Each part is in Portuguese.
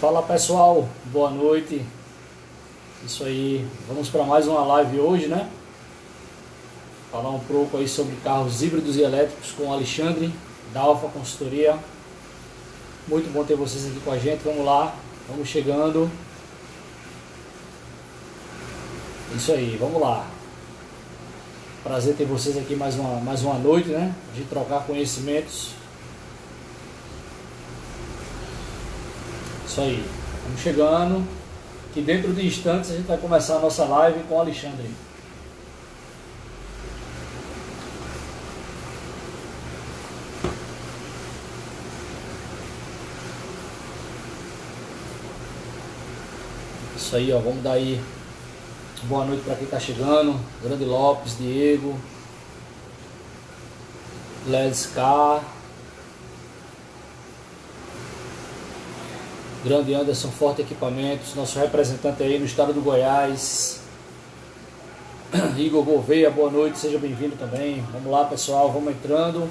Fala pessoal, boa noite. Isso aí, vamos para mais uma live hoje, né? Falar um pouco aí sobre carros híbridos e elétricos com o Alexandre, da Alfa Consultoria. Muito bom ter vocês aqui com a gente, vamos lá, vamos chegando. Isso aí, vamos lá. Prazer ter vocês aqui mais uma noite, né? A gente trocar conhecimentos. Isso aí, vamos chegando. Que dentro de instantes a gente vai começar a nossa live com o Alexandre. Isso aí, ó, vamos dar aí boa noite para quem está chegando. Grande Lopes, Diego, Let's Car, Grande Anderson Forte Equipamentos, nosso representante aí no estado do Goiás. Igor Gouveia, boa noite, seja bem-vindo também. Vamos lá pessoal, vamos entrando.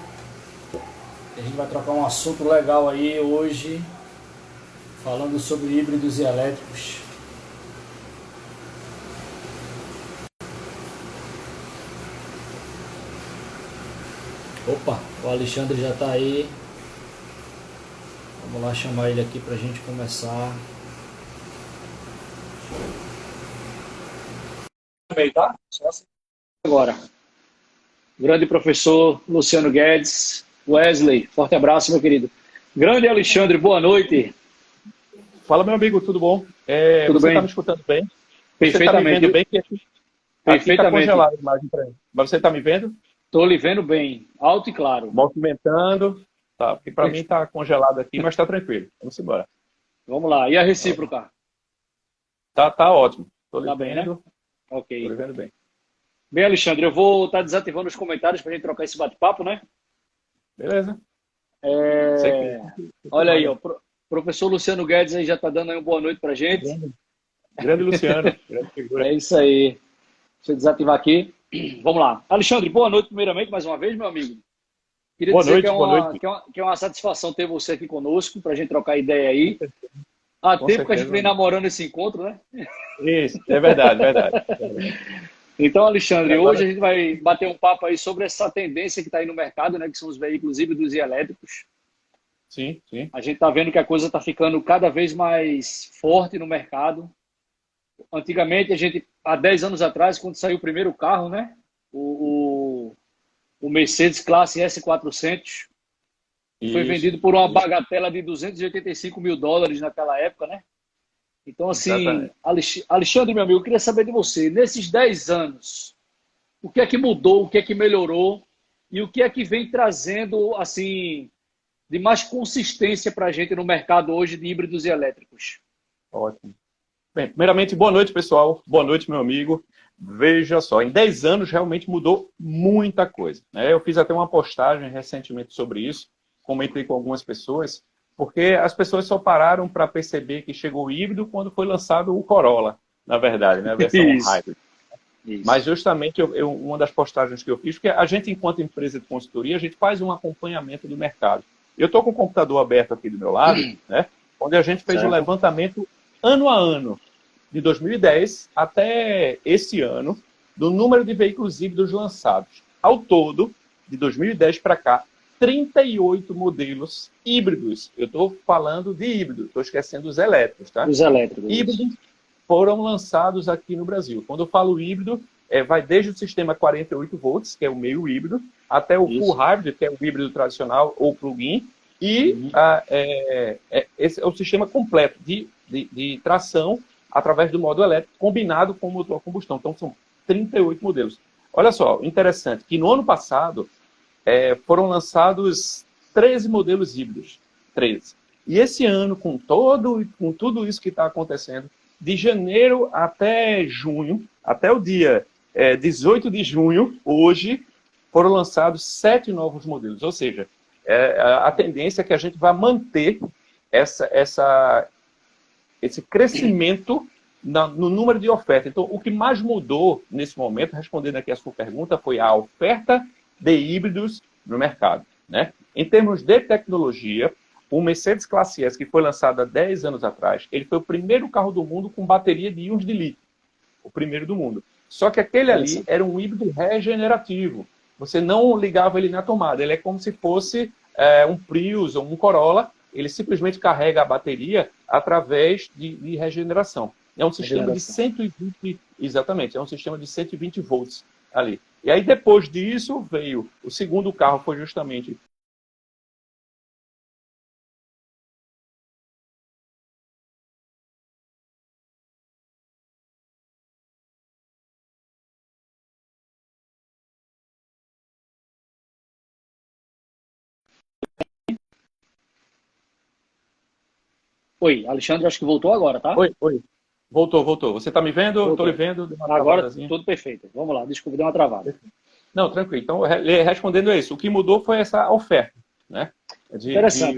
A gente vai trocar um assunto legal aí hoje, falando sobre híbridos e elétricos. Opa, o Alexandre já está aí. Vamos lá chamar ele aqui para a gente começar. Também, tá? Só assim. Agora. Grande professor Luciano Guedes, Wesley, forte abraço, meu querido. Grande Alexandre, boa noite. Fala, meu amigo, tudo bom? Tudo você bem? está me escutando bem? Perfeitamente. Você está me vendo bem? Aqui está congelado a imagem para mim. Mas você está me vendo? Estou lhe vendo bem, alto e claro. Movimentando. Tá, porque para mim está congelado aqui, mas está tranquilo. Vamos embora. Vamos lá. E a recíproca? Tá ótimo. Tá bem, né? Ok. Estou lhe vendo bem. Bem, Alexandre, eu vou estar desativando os comentários para a gente trocar esse bate-papo, né? Beleza. Olha aí, ó, professor Luciano Guedes aí já está dando aí uma boa noite para a gente. Grande Luciano. Grande figura. É isso aí. Deixa eu desativar aqui. Vamos lá. Alexandre, boa noite primeiramente, mais uma vez, meu amigo. Queria boa dizer noite, que é uma satisfação ter você aqui conosco, para a gente trocar ideia aí. Há Com tempo que a certeza. gente vem namorando esse encontro, né? Isso, é verdade, verdade. Então, Alexandre, Agora... hoje a gente vai bater um papo aí sobre essa tendência que está aí no mercado, né? Que são os veículos híbridos e elétricos. Sim, sim. A gente está vendo que a coisa está ficando cada vez mais forte no mercado. Antigamente, há 10 anos atrás, quando saiu o primeiro carro, né? O Mercedes Classe S400 foi vendido por uma bagatela de $285 mil naquela época, né? Então, assim, Alexandre, meu amigo, eu queria saber de você, nesses 10 anos, o que é que mudou, o que é que melhorou e o que é que vem trazendo, assim, de mais consistência para a gente no mercado hoje de híbridos e elétricos? Ótimo. Bem, primeiramente, boa noite, pessoal. Boa noite, meu amigo. Veja só, em 10 anos realmente mudou muita coisa, né? Eu fiz até uma postagem recentemente sobre isso, comentei com algumas pessoas, porque as pessoas só pararam para perceber que chegou o híbrido quando foi lançado o Corolla, na verdade, né? A versão hybrid. Isso. Mas justamente uma das postagens que eu fiz, porque a gente, enquanto empresa de consultoria, a gente faz um acompanhamento do mercado. Eu estou com o computador aberto aqui do meu lado, né? Onde a gente fez um levantamento ano a ano, de 2010 até esse ano, do número de veículos híbridos lançados. Ao todo, de 2010 para cá, 38 modelos híbridos. Eu estou falando de híbridos, estou esquecendo os elétricos, tá? Os elétricos. Híbridos foram lançados aqui no Brasil. Quando eu falo híbrido, vai desde o sistema 48 volts, que é o meio híbrido, até o full hybrid, que é o híbrido tradicional ou plug-in, e esse é o sistema completo de tração através do modo elétrico, combinado com o motor a combustão. Então, são 38 modelos. Olha só, interessante, que no ano passado foram lançados 13 modelos híbridos. 13. E esse ano, com tudo isso que está acontecendo, de janeiro até junho, até o dia 18 de junho, hoje, foram lançados 7 novos modelos. Ou seja, a tendência é que a gente vai manter esse crescimento no número de oferta. Então, o que mais mudou nesse momento, respondendo aqui a sua pergunta, foi a oferta de híbridos no mercado, né? Em termos de tecnologia, o Mercedes Classe S, que foi lançado há 10 anos atrás, ele foi o primeiro carro do mundo com bateria de íons de lítio. O primeiro do mundo. Só que aquele ali era um híbrido regenerativo. Você não ligava ele na tomada. Ele é como se fosse um Prius ou um Corolla. Ele simplesmente carrega a bateria através de regeneração. É um sistema de 120... Exatamente, é um sistema de 120 volts ali. E aí, depois disso, veio... O segundo carro foi justamente... Oi, Alexandre, acho que voltou agora, tá? Oi, oi. Voltou, voltou. Você está me vendo? Voltou. Estou lhe vendo. Deu uma agora, travadazinha. tudo perfeito. Vamos lá, desculpa, deu uma travada. Não, tranquilo. Então, respondendo a isso, o que mudou foi essa oferta, né? Interessante.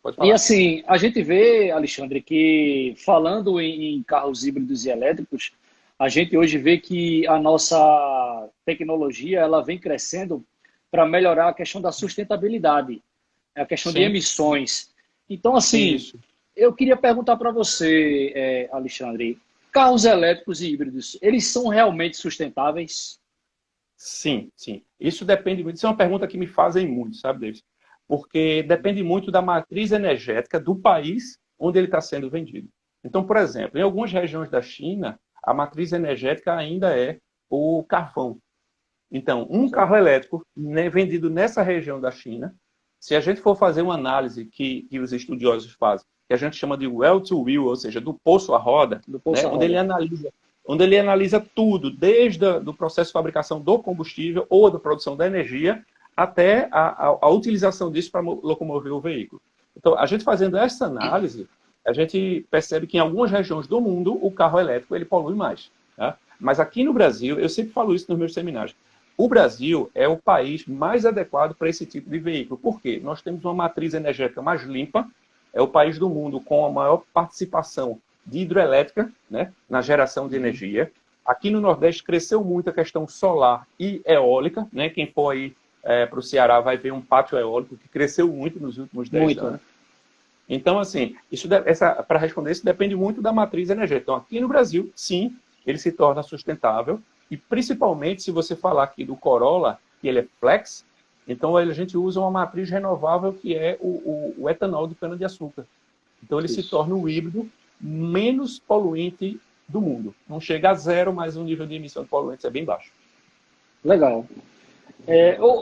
Pode falar. E assim, a gente vê, Alexandre, que falando em carros híbridos e elétricos, a gente hoje vê que a nossa tecnologia ela vem crescendo para melhorar a questão da sustentabilidade, a questão de emissões. Então, assim, Isso. eu queria perguntar para você, Alexandre, carros elétricos e híbridos, eles são realmente sustentáveis? Sim, sim. Isso depende muito. Isso é uma pergunta que me fazem muito, sabe, David? Porque depende muito da matriz energética do país onde ele está sendo vendido. Então, por exemplo, em algumas regiões da China, a matriz energética ainda é o carvão. Então, um carro elétrico vendido nessa região da China, se a gente for fazer uma análise que os estudiosos fazem, que a gente chama de well to wheel, ou seja, do poço à roda, onde ele analisa tudo, desde o processo de fabricação do combustível ou da produção da energia, até a utilização disso para locomover o veículo. Então, a gente fazendo essa análise, a gente percebe que em algumas regiões do mundo, o carro elétrico ele polui mais. Tá? Mas aqui no Brasil, eu sempre falo isso nos meus seminários, o Brasil é o país mais adequado para esse tipo de veículo. Por quê? Nós temos uma matriz energética mais limpa, é o país do mundo com a maior participação de hidrelétrica, né, na geração de energia. Aqui no Nordeste cresceu muito a questão solar e eólica. Né? Quem for aí para o Ceará vai ver um pátio eólico que cresceu muito nos últimos 10 anos. Então, assim, para responder isso, depende muito da matriz energética. Então, aqui no Brasil, sim, ele se torna sustentável. E principalmente se você falar aqui do Corolla, que ele é flex, então a gente usa uma matriz renovável que é o etanol de cana-de-açúcar. Então ele se torna o híbrido menos poluente do mundo. Não chega a zero, mas o nível de emissão de poluentes é bem baixo. Legal.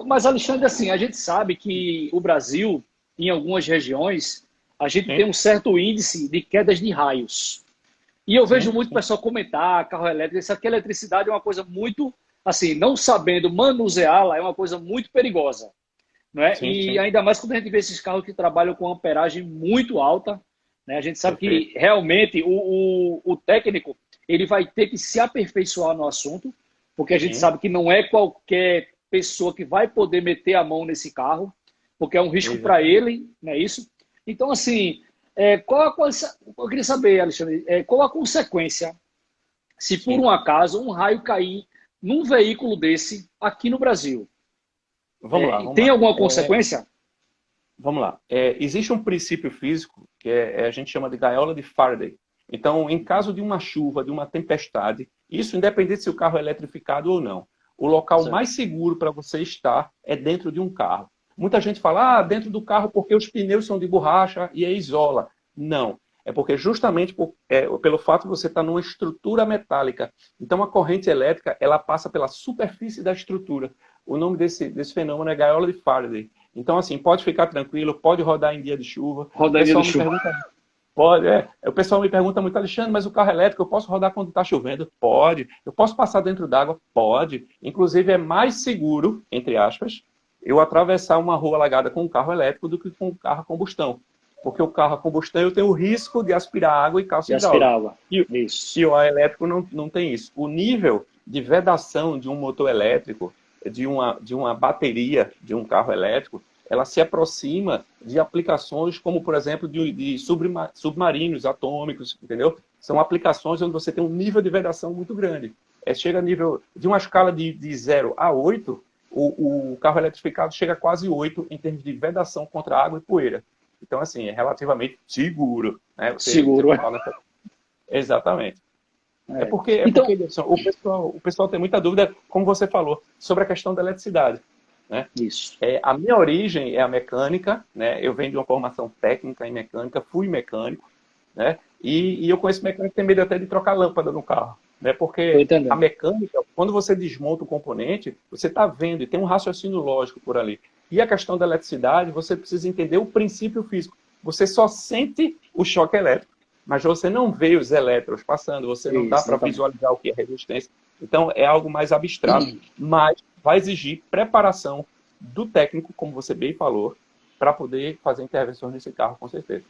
Mas, Alexandre, assim, a gente sabe que o Brasil, em algumas regiões, a gente tem um certo índice de quedas de raios. E eu vejo muito pessoal comentar carro elétrico, isso aqui, a eletricidade é uma coisa muito, assim, não sabendo manuseá-la, é uma coisa muito perigosa. Não é? Ainda mais quando a gente vê esses carros que trabalham com amperagem muito alta, né? A gente sabe que realmente o técnico ele vai ter que se aperfeiçoar no assunto, porque a gente sabe que não é qualquer pessoa que vai poder meter a mão nesse carro, porque é um risco para ele, não é isso? Então, assim, eu queria saber, Alexandre, qual a consequência se por um acaso um raio cair num veículo desse aqui no Brasil? Vamos lá. Tem alguma consequência? Vamos lá. Existe um princípio físico que a gente chama de gaiola de Faraday. Então, em caso de uma chuva, de uma tempestade, isso independente se o carro é eletrificado ou não, o local mais seguro para você estar é dentro de um carro. Muita gente fala, dentro do carro porque os pneus são de borracha e isola. Não. É porque justamente pelo fato de você estar numa estrutura metálica. Então, a corrente elétrica, ela passa pela superfície da estrutura. O nome desse fenômeno é gaiola de Faraday. Então, assim, pode ficar tranquilo, pode rodar em dia de chuva. Rodar em dia de chuva. O pessoal me pergunta muito, Alexandre, mas o carro elétrico eu posso rodar quando está chovendo? Pode. Eu posso passar dentro d'água? Pode. Inclusive, é mais seguro, entre aspas, eu atravessar uma rua alagada com um carro elétrico do que com um carro a combustão. Porque o carro a combustão eu tenho o risco de aspirar água e calça hidráulica. E o ar elétrico não tem isso. O nível de vedação de um motor elétrico, de uma bateria de um carro elétrico, ela se aproxima de aplicações como, por exemplo, de submarinos atômicos, entendeu? São aplicações onde você tem um nível de vedação muito grande. Chega a nível de uma escala de 0 a 8, o carro eletrificado chega a quase 8 em termos de vedação contra água e poeira. Então, assim, é relativamente seguro. Né? Seguro. Exatamente. Então, o pessoal tem muita dúvida, como você falou, sobre a questão da eletricidade. Né? isso. A minha origem é a mecânica, né? Eu venho de uma formação técnica em mecânica, fui mecânico, né? E eu conheço mecânico que tem medo até de trocar lâmpada no carro, né? Tô Porque a entendendo. mecânica, quando você desmonta o componente, você está vendo e tem um raciocínio lógico por ali. E a questão da eletricidade, você precisa entender o princípio físico. Você só sente o choque elétrico, mas você não vê os elétrons passando, você não dá Isso, para exatamente. visualizar o que é resistência. Então, é algo mais abstrato, mas vai exigir preparação do técnico, como você bem falou, para poder fazer intervenções nesse carro, com certeza.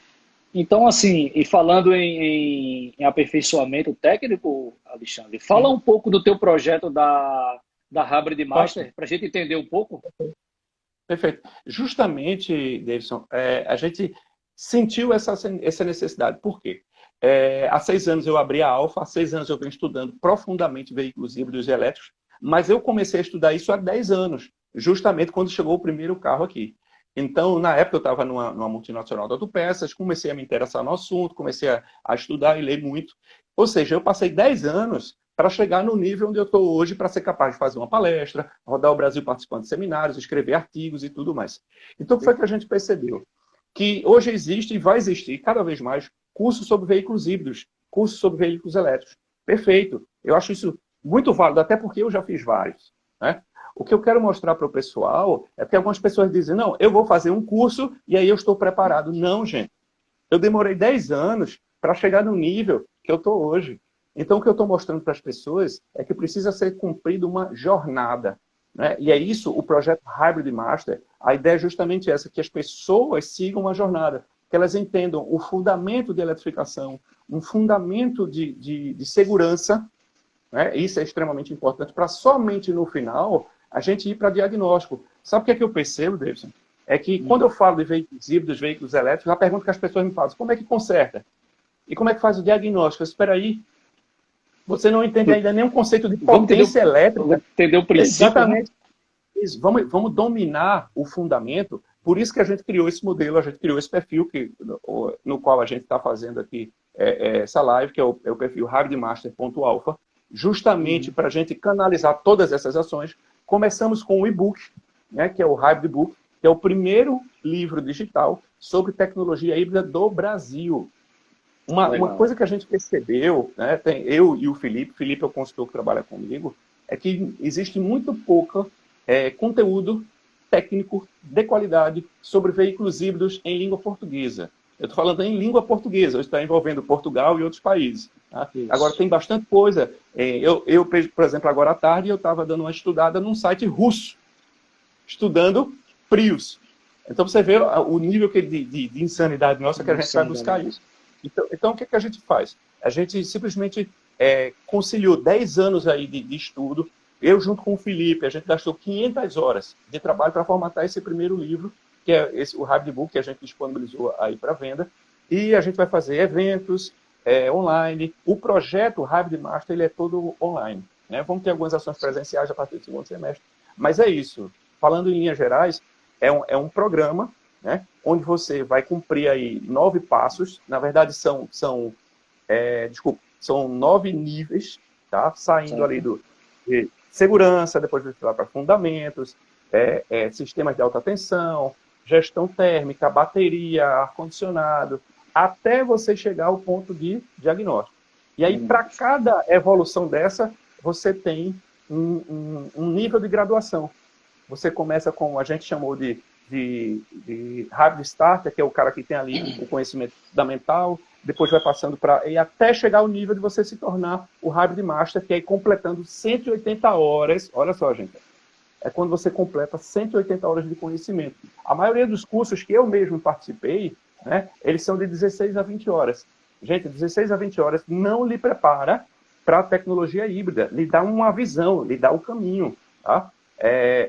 Então, assim, e falando em aperfeiçoamento técnico, Alexandre, fala Uhum. um pouco do teu projeto da Hybrid Posso? Master, para a gente entender um pouco. Perfeito. Justamente, Davidson, a gente sentiu essa necessidade. Por quê? Há 6 anos eu abri a Alfa, há 6 anos eu venho estudando profundamente veículos híbridos e elétricos, mas eu comecei a estudar isso há 10 anos, justamente quando chegou o primeiro carro aqui. Então, na época, eu estava numa multinacional de autopeças, comecei a me interessar no assunto, comecei a estudar e ler muito. Ou seja, eu passei 10 anos para chegar no nível onde eu estou hoje, para ser capaz de fazer uma palestra, rodar o Brasil participando de seminários, escrever artigos e tudo mais. Então, o que foi que a gente percebeu? Que hoje existe e vai existir cada vez mais cursos sobre veículos híbridos, cursos sobre veículos elétricos. Perfeito. Eu acho isso muito válido, até porque eu já fiz vários. Né? O que eu quero mostrar para o pessoal é que algumas pessoas dizem, não, eu vou fazer um curso e aí eu estou preparado. Não, gente. Eu demorei 10 anos para chegar no nível que eu estou hoje. Então, o que eu estou mostrando para as pessoas é que precisa ser cumprida uma jornada. Né? E é isso, o projeto Hybrid Master, a ideia é justamente essa, que as pessoas sigam uma jornada, que elas entendam o fundamento de eletrificação, um fundamento de segurança, né? Isso é extremamente importante, para somente no final a gente ir para diagnóstico. Sabe o que é que eu percebo, Davidson? É que quando eu falo de veículos híbridos, veículos elétricos, a pergunta que as pessoas me fazem, como é que conserta? E como é que faz o diagnóstico? Espera aí, você não entende ainda nenhum conceito de potência elétrica. Vamos entender o princípio, né? Exatamente isso. Vamos dominar o fundamento. Por isso que a gente criou esse modelo, a gente criou esse perfil no qual a gente está fazendo aqui essa live, que é o perfil hybridmaster.alpha, justamente para a gente canalizar todas essas ações. Começamos com o e-book, né, que é o Hybrid Book, que é o primeiro livro digital sobre tecnologia híbrida do Brasil. Uma coisa que a gente percebeu, né, eu e o Felipe é o consultor que trabalha comigo, é que existe muito pouco conteúdo técnico de qualidade sobre veículos híbridos em língua portuguesa. Eu estou falando em língua portuguesa, está envolvendo Portugal e outros países. Tá? Agora, tem bastante coisa. Eu, por exemplo, agora à tarde, eu estava dando uma estudada num site russo, estudando Prius. Então, você vê o nível de insanidade nossa que a gente vai buscar isso. Então, o que a gente faz? A gente simplesmente conciliou 10 anos aí de estudo. Eu, junto com o Felipe, a gente gastou 500 horas de trabalho para formatar esse primeiro livro, que é o Hybrid Book, que a gente disponibilizou aí para venda. E a gente vai fazer eventos online. O projeto Hybrid Master ele é todo online. Né? Vamos ter algumas ações presenciais a partir do segundo semestre. Mas é isso. Falando em linhas gerais, é um programa, né, onde você vai cumprir aí 9 passos. Na verdade, são 9 níveis, tá? Saindo ali de segurança, depois você vai para fundamentos, sistemas de alta tensão, gestão térmica, bateria, ar-condicionado, até você chegar ao ponto de diagnóstico. E aí, para cada evolução dessa, você tem um nível de graduação. Você começa com, a gente chamou de Hybrid Starter, que é o cara que tem ali o conhecimento fundamental, depois vai passando e até chegar ao nível de você se tornar o Hybrid Master, que é completando 180 horas. Olha só, gente. É quando você completa 180 horas de conhecimento. A maioria dos cursos que eu mesmo participei, né, eles são de 16 a 20 horas. Gente, 16 a 20 horas não lhe prepara para a tecnologia híbrida, lhe dá uma visão, lhe dá o caminho. Tá?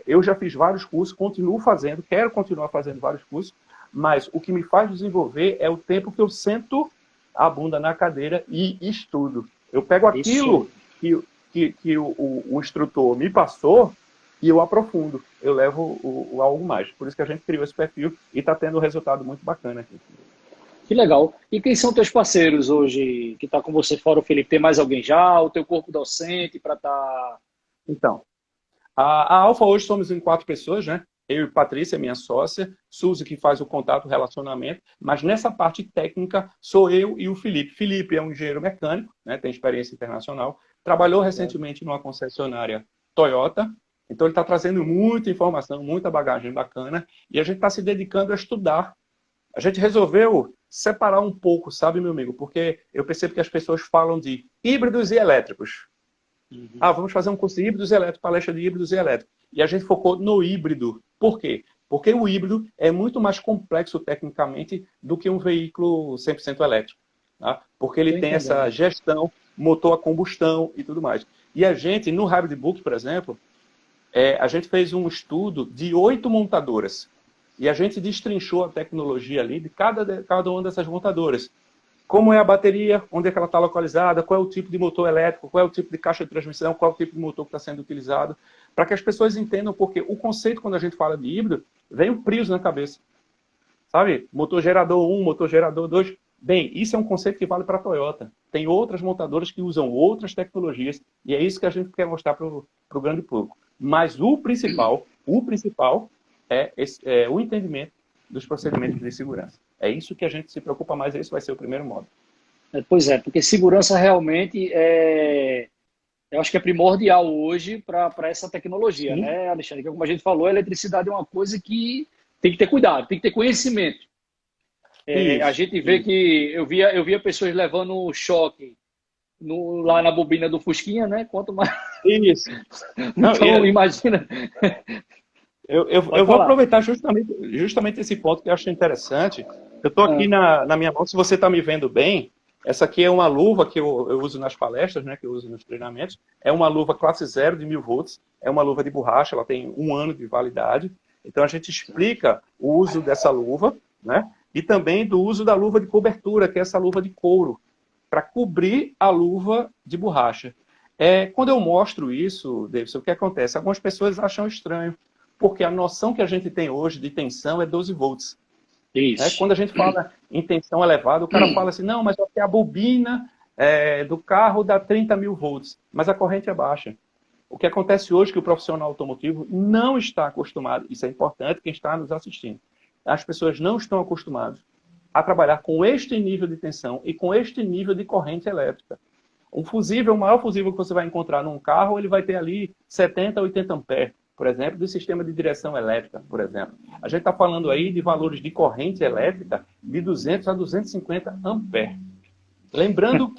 Eu já fiz vários cursos, continuo fazendo, quero continuar fazendo vários cursos, mas o que me faz desenvolver é o tempo que eu sento a bunda na cadeira e estudo. Eu pego aquilo que o instrutor me passou e eu aprofundo, eu levo algo mais. Por isso que a gente criou esse perfil e está tendo um resultado muito bacana aqui. Que legal. E quem são teus parceiros hoje que está com você fora o Felipe? Tem mais alguém já? O teu corpo docente para estar... Então, a Alfa hoje somos em 4 pessoas, né? Eu e Patrícia, minha sócia, Suzy, que faz o contato, o relacionamento, mas nessa parte técnica sou eu e o Felipe. Felipe é um engenheiro mecânico, né? Tem experiência internacional, trabalhou recentemente numa concessionária Toyota, então ele está trazendo muita informação, muita bagagem bacana, e a gente está se dedicando a estudar. A gente resolveu separar um pouco, sabe, meu amigo? Porque eu percebo que as pessoas falam de híbridos e elétricos. Vamos fazer um curso de híbridos e elétricos, palestra de híbridos e elétricos. E a gente focou no híbrido. Por quê? Porque o híbrido é muito mais complexo tecnicamente do que um veículo 100% elétrico. Tá? Porque ele tem essa gestão, motor a combustão e tudo mais. E a gente, no Hybrid Book, por exemplo, a gente fez um estudo de 8 montadoras. E a gente destrinchou a tecnologia ali de cada uma dessas montadoras. Como é a bateria, onde é que ela está localizada, qual é o tipo de motor elétrico, qual é o tipo de caixa de transmissão, qual é o tipo de motor que está sendo utilizado, para que as pessoas entendam, porque o conceito, quando a gente fala de híbrido, vem o Prius na cabeça. Sabe? Motor gerador 1, motor gerador 2. Bem, isso é um conceito que vale para a Toyota. Tem outras montadoras que usam outras tecnologias, e é isso que a gente quer mostrar para o grande público. Mas o principal é o entendimento dos procedimentos de segurança. É isso que a gente se preocupa mais, esse vai ser o primeiro modo. Pois é, porque segurança realmente eu acho que é primordial hoje para essa tecnologia, né, Alexandre? Que, como a gente falou, a eletricidade é uma coisa que tem que ter cuidado, tem que ter conhecimento. A gente vê que eu via pessoas levando choque lá na bobina do Fusquinha, né? Quanto mais. Isso. Então, imagina. Eu vou aproveitar justamente esse ponto que eu acho interessante. Eu estou aqui na minha mão, se você está me vendo bem, essa aqui é uma luva que eu uso nas palestras, né, que eu uso nos treinamentos. É uma luva classe 0 de 1000 volts, é uma luva de borracha, ela tem 1 ano de validade. Então a gente explica o uso dessa luva, né, e também do uso da luva de cobertura, que é essa luva de couro, para cobrir a luva de borracha. Quando eu mostro isso, Davidson, o que acontece? Algumas pessoas acham estranho, porque a noção que a gente tem hoje de tensão é 12 volts. Isso. Quando a gente fala em tensão elevada, o cara fala assim, não, mas a bobina do carro dá 30.000 volts, mas a corrente é baixa. O que acontece hoje é que o profissional automotivo não está acostumado, isso é importante, quem está nos assistindo, as pessoas não estão acostumadas a trabalhar com este nível de tensão e com este nível de corrente elétrica. Um fusível, o maior fusível que você vai encontrar num carro, ele vai ter ali 70, 80 amperes. Por exemplo, do sistema de direção elétrica, por exemplo. A gente está falando aí de valores de corrente elétrica de 200 a 250 amperes. Lembrando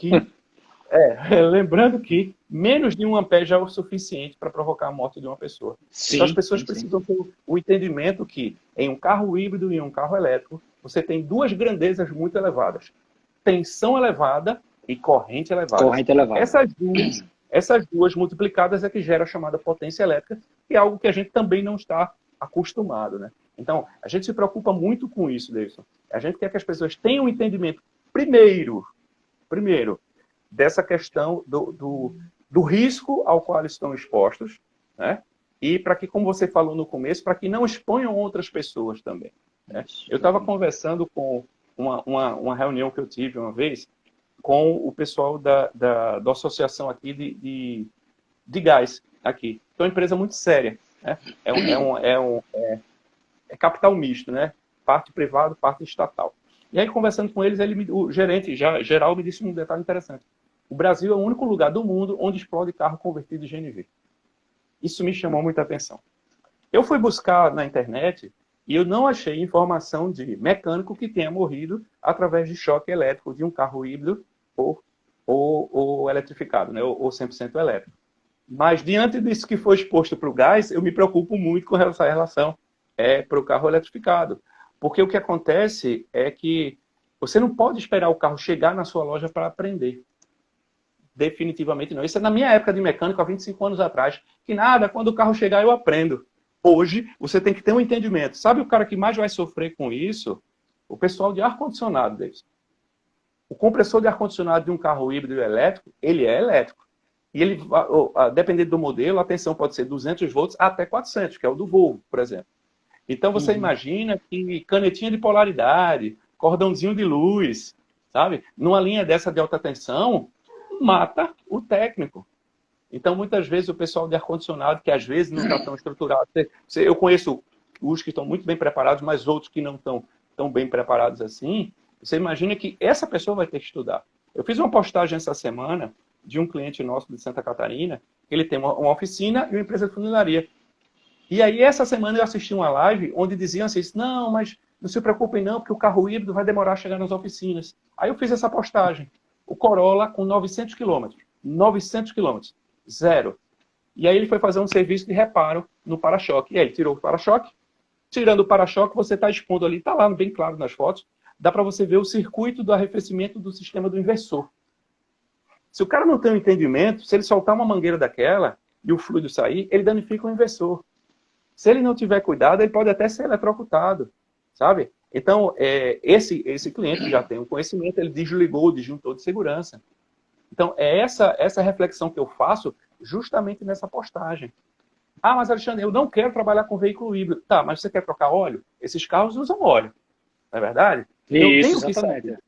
que menos de 1 ampere já é o suficiente para provocar a morte de uma pessoa. Então as pessoas precisam ter o entendimento que em um carro híbrido e em um carro elétrico, você tem 2 grandezas muito elevadas. Tensão elevada e corrente elevada. Essas duas multiplicadas é que gera a chamada potência elétrica, que é algo que a gente também não está acostumado, né? Então, a gente se preocupa muito com isso, Davidson. A gente quer que as pessoas tenham um entendimento, primeiro, dessa questão do risco ao qual eles estão expostos, né? E para que, como você falou no começo, para que não exponham outras pessoas também, né? Eu estava conversando com uma reunião que eu tive uma vez, com o pessoal da associação aqui de gás aqui. Então, é uma empresa muito séria, né? É capital misto, né? Parte privada, parte estatal. E aí, conversando com eles, o gerente geral me disse um detalhe interessante. O Brasil é o único lugar do mundo onde explode carro convertido em GNV. Isso me chamou muita atenção. Eu fui buscar na internet e eu não achei informação de mecânico que tenha morrido através de choque elétrico de um carro híbrido ou eletrificado, né? Ou 100% elétrico. Mas, diante disso que foi exposto para o gás, eu me preocupo muito com essa relação para o carro eletrificado. Porque o que acontece é que você não pode esperar o carro chegar na sua loja para aprender. Definitivamente não. Isso é na minha época de mecânico, há 25 anos atrás. Que nada, quando o carro chegar eu aprendo. Hoje, você tem que ter um entendimento. Sabe o cara que mais vai sofrer com isso? O pessoal de ar-condicionado deles. O compressor de ar-condicionado de um carro híbrido elétrico, ele é elétrico. E ele, dependendo do modelo, a tensão pode ser 200 volts até 400, que é o do Volvo, por exemplo. Então você imagina que canetinha de polaridade, cordãozinho de luz, sabe? Numa linha dessa de alta tensão, mata o técnico. Então, muitas vezes, o pessoal de ar-condicionado, que às vezes não está tão estruturado, eu conheço os que estão muito bem preparados, mas outros que não estão tão bem preparados assim, você imagina que essa pessoa vai ter que estudar. Eu fiz uma postagem essa semana de um cliente nosso de Santa Catarina, ele tem uma oficina e uma empresa de funilaria. E aí, essa semana, eu assisti uma live onde diziam assim, não, mas não se preocupem não, porque o carro híbrido vai demorar a chegar nas oficinas. Aí eu fiz essa postagem. O Corolla com 900 quilômetros. 900 quilômetros. Zero. E aí ele foi fazer um serviço de reparo no para-choque. E aí, tirou o para-choque. Tirando o para-choque, você está expondo ali, está lá bem claro nas fotos, dá para você ver o circuito do arrefecimento do sistema do inversor. Se o cara não tem um entendimento, se ele soltar uma mangueira daquela e o fluido sair, ele danifica o inversor. Se ele não tiver cuidado, ele pode até ser eletrocutado, sabe? Então, esse cliente já tem um conhecimento, ele desligou o disjuntor de segurança. Então, é essa reflexão que eu faço justamente nessa postagem. Ah, mas Alexandre, eu não quero trabalhar com veículo híbrido. Tá, mas você quer trocar óleo? Esses carros usam óleo, não é verdade? Eu tenho que saber.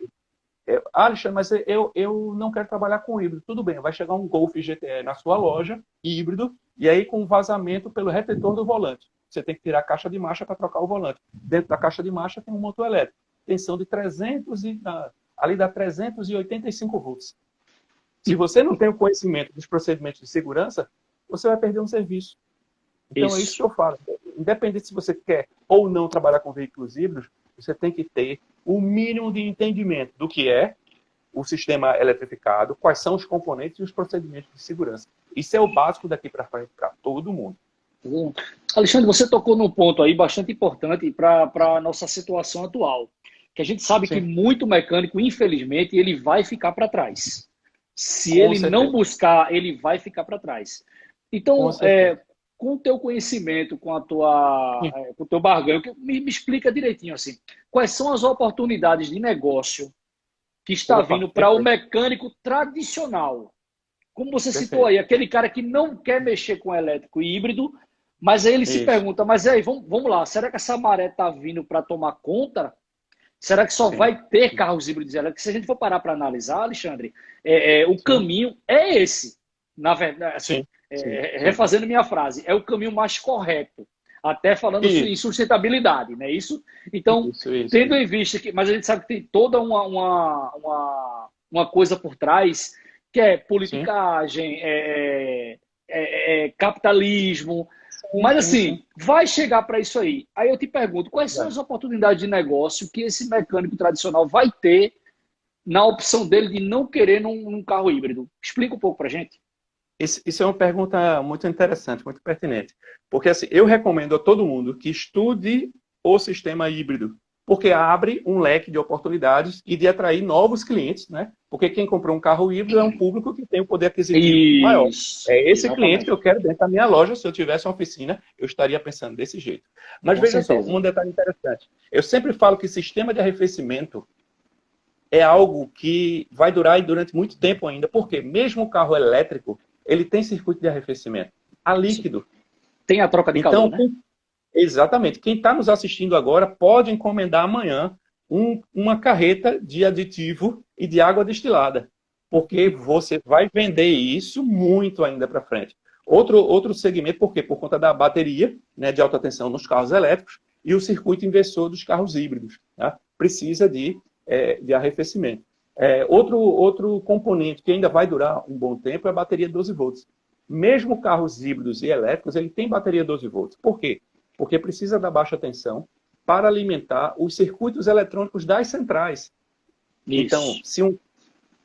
Alexandre, mas eu não quero trabalhar com híbrido. Tudo bem, vai chegar um Golf GTE na sua loja, híbrido, e aí com vazamento pelo retentor do volante. Você tem que tirar a caixa de marcha para trocar o volante. Dentro da caixa de marcha tem um motor elétrico. Tensão de 300 ali dá 385 volts. Se você não tem o conhecimento dos procedimentos de segurança, você vai perder um serviço. Então é isso que eu falo. Independente se você quer ou não trabalhar com veículos híbridos, você tem que ter o mínimo de entendimento do que é o sistema eletrificado, quais são os componentes e os procedimentos de segurança. Isso é o básico daqui para frente para todo mundo. Alexandre, você tocou num ponto aí bastante importante para a nossa situação atual. Que a gente sabe que muito mecânico, infelizmente, ele vai ficar para trás. Se ele não buscar, ele vai ficar para trás. Então, com o teu conhecimento, com o teu barganho, me explica direitinho assim, quais são as oportunidades de negócio que está vindo para o mecânico tradicional? Como você citou aí, aquele cara que não quer mexer com elétrico e híbrido, mas aí ele se pergunta, mas aí, vamos lá, será que essa maré está vindo para tomar conta? Será que só vai ter carros híbridos elétricos? Se a gente for parar para analisar, Alexandre, o caminho é esse. Na verdade, assim, refazendo minha frase, é o caminho mais correto. Até falando em sustentabilidade, não é isso? Então, tendo em vista que... Mas a gente sabe que tem toda uma coisa por trás, que é politicagem, capitalismo... Mas assim, vai chegar para isso aí. Aí eu te pergunto, quais são as oportunidades de negócio que esse mecânico tradicional vai ter na opção dele de não querer num carro híbrido? Explica um pouco para a gente. Isso é uma pergunta muito interessante, muito pertinente. Porque assim, eu recomendo a todo mundo que estude o sistema híbrido, porque abre um leque de oportunidades e de atrair novos clientes, né? Porque quem comprou um carro híbrido é um público que tem um poder aquisitivo maior. É esse cliente que eu quero dentro da minha loja. Se eu tivesse uma oficina, eu estaria pensando desse jeito. Mas veja só, um detalhe interessante. Eu sempre falo que sistema de arrefecimento é algo que vai durar durante muito tempo ainda. Porque mesmo o carro elétrico, ele tem circuito de arrefecimento a líquido. Tem a troca de calor, né? Exatamente. Quem está nos assistindo agora pode encomendar amanhã uma carreta de aditivo e de água destilada, porque você vai vender isso muito ainda para frente. Outro segmento, por quê? Por conta da bateria, né, de alta tensão nos carros elétricos e o circuito inversor dos carros híbridos. Tá? Precisa de arrefecimento. Outro componente que ainda vai durar um bom tempo é a bateria 12 volts. Mesmo carros híbridos e elétricos, ele tem bateria 12 volts. Por quê? Porque precisa da baixa tensão para alimentar os circuitos eletrônicos das centrais. Isso. Então,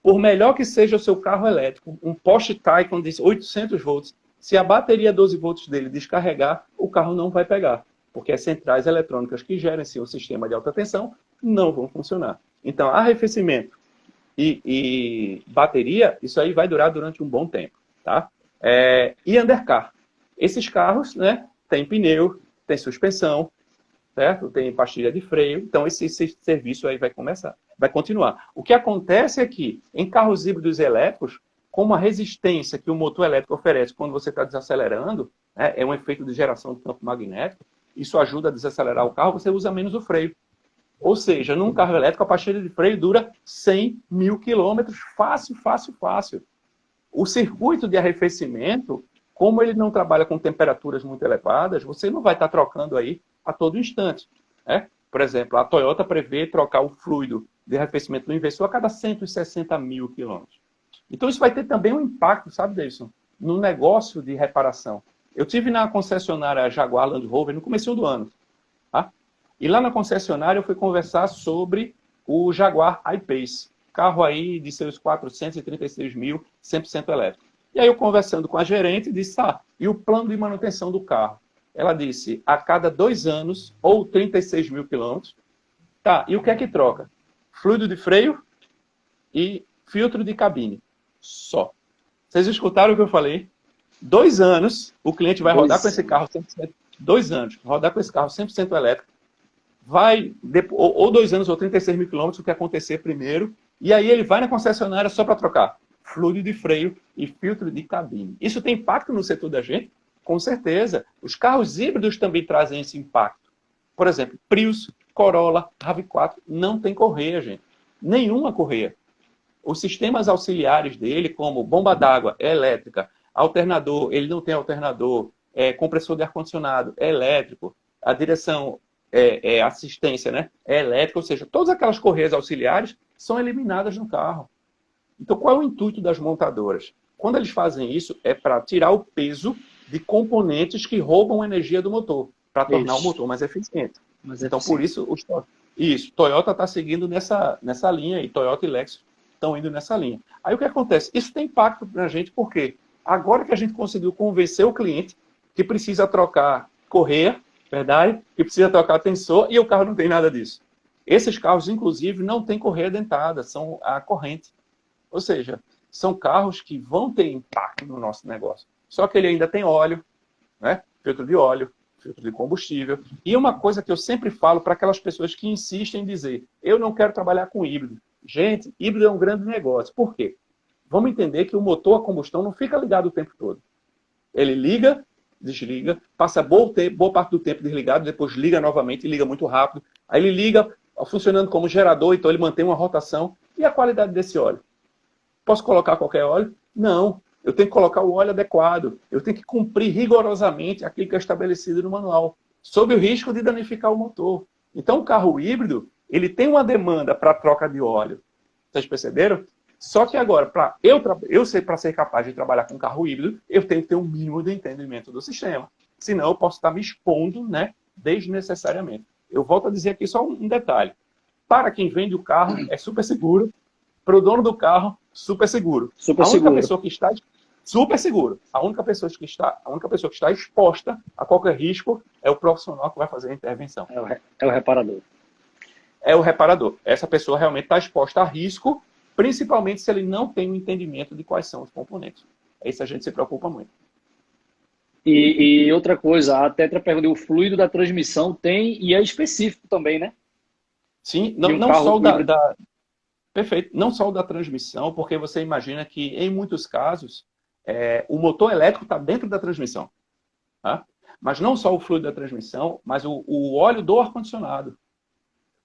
por melhor que seja o seu carro elétrico, um Porsche Taycan de 800 volts, se a bateria 12 volts dele descarregar, o carro não vai pegar, porque as centrais eletrônicas que gerem o sistema de alta tensão não vão funcionar. Então, arrefecimento e bateria, isso aí vai durar durante um bom tempo. Tá? E undercar. Esses carros, né, tem pneu, tem suspensão, certo? Tem pastilha de freio. Então, esse serviço aí vai continuar. O que acontece é que, em carros híbridos elétricos, como a resistência que o motor elétrico oferece quando você está desacelerando, né, é um efeito de geração de campo magnético, isso ajuda a desacelerar o carro, você usa menos o freio. Ou seja, num carro elétrico, a pastilha de freio dura 100 mil quilômetros, fácil, fácil, fácil. O circuito de arrefecimento, como ele não trabalha com temperaturas muito elevadas, você não vai estar trocando aí a todo instante, né? Por exemplo, a Toyota prevê trocar o fluido de arrefecimento do inversor a cada 160 mil quilômetros. Então, isso vai ter também um impacto, sabe, Davidson, no negócio de reparação. Eu tive na concessionária Jaguar Land Rover no começo do ano, tá? E lá na concessionária eu fui conversar sobre o Jaguar I-Pace, carro aí de seus 436 mil, 100% elétrico. E aí eu conversando com a gerente, disse, e o plano de manutenção do carro? Ela disse, a cada 2 anos, ou 36 mil quilômetros. Tá, e o que é que troca? Fluido de freio e filtro de cabine. Só. Vocês escutaram o que eu falei? 2 anos, o cliente vai rodar com esse carro 100%. 2 anos, rodar com esse carro 100% elétrico. Vai, ou 2 anos ou 36 mil quilômetros, o que acontecer primeiro. E aí ele vai na concessionária só para trocar fluido de freio e filtro de cabine. Isso tem impacto no setor da gente? Com certeza. Os carros híbridos também trazem esse impacto. Por exemplo, Prius, Corolla, RAV4 não tem correia, gente. Nenhuma correia. Os sistemas auxiliares dele, como bomba d'água, é elétrica, alternador, ele não tem alternador, compressor de ar-condicionado, é elétrico, a direção assistência, né, é elétrica, ou seja, todas aquelas correias auxiliares são eliminadas no carro. Então, qual é o intuito das montadoras? Quando eles fazem isso, é para tirar o peso de componentes que roubam energia do motor, para tornar o motor mais eficiente. Então, por isso, Toyota está seguindo nessa linha, e Toyota e Lexus estão indo nessa linha. Aí o que acontece? Isso tem impacto para a gente, porque agora que a gente conseguiu convencer o cliente que precisa trocar correia, verdade? Que precisa trocar tensor, e o carro não tem nada disso. Esses carros, inclusive, não têm correia dentada, são a corrente. Ou seja, são carros que vão ter impacto no nosso negócio. Só que ele ainda tem óleo, né? Filtro de óleo, filtro de combustível. E uma coisa que eu sempre falo para aquelas pessoas que insistem em dizer, eu não quero trabalhar com híbrido. Gente, híbrido é um grande negócio. Por quê? Vamos entender que o motor a combustão não fica ligado o tempo todo. Ele liga, desliga, passa boa parte do tempo desligado, depois liga novamente e liga muito rápido. Aí ele liga funcionando como gerador, então ele mantém uma rotação. E a qualidade desse óleo? Posso colocar qualquer óleo? Não. Eu tenho que colocar o óleo adequado. Eu tenho que cumprir rigorosamente aquilo que é estabelecido no manual, sob o risco de danificar o motor. Então, o carro híbrido, ele tem uma demanda para troca de óleo. Vocês perceberam? Só que agora, para ser capaz de trabalhar com carro híbrido, eu tenho que ter um mínimo de entendimento do sistema. Senão, eu posso estar me expondo, né, desnecessariamente. Eu volto a dizer aqui só um detalhe. Para quem vende o carro, é super seguro. Para o dono do carro, super seguro. Super seguro. Pessoa que está super seguro. A única pessoa que está exposta a qualquer risco é o profissional que vai fazer a intervenção. É o reparador. É o reparador. Essa pessoa realmente está exposta a risco, principalmente se ele não tem um entendimento de quais são os componentes. Isso a gente se preocupa muito. E outra coisa, a Tetra perguntou, o fluido da transmissão tem e é específico também, né? Sim, não só Perfeito. Não só o da transmissão, porque você imagina que, em muitos casos, o motor elétrico está dentro da transmissão. Tá? Mas não só o fluido da transmissão, mas o óleo do ar-condicionado.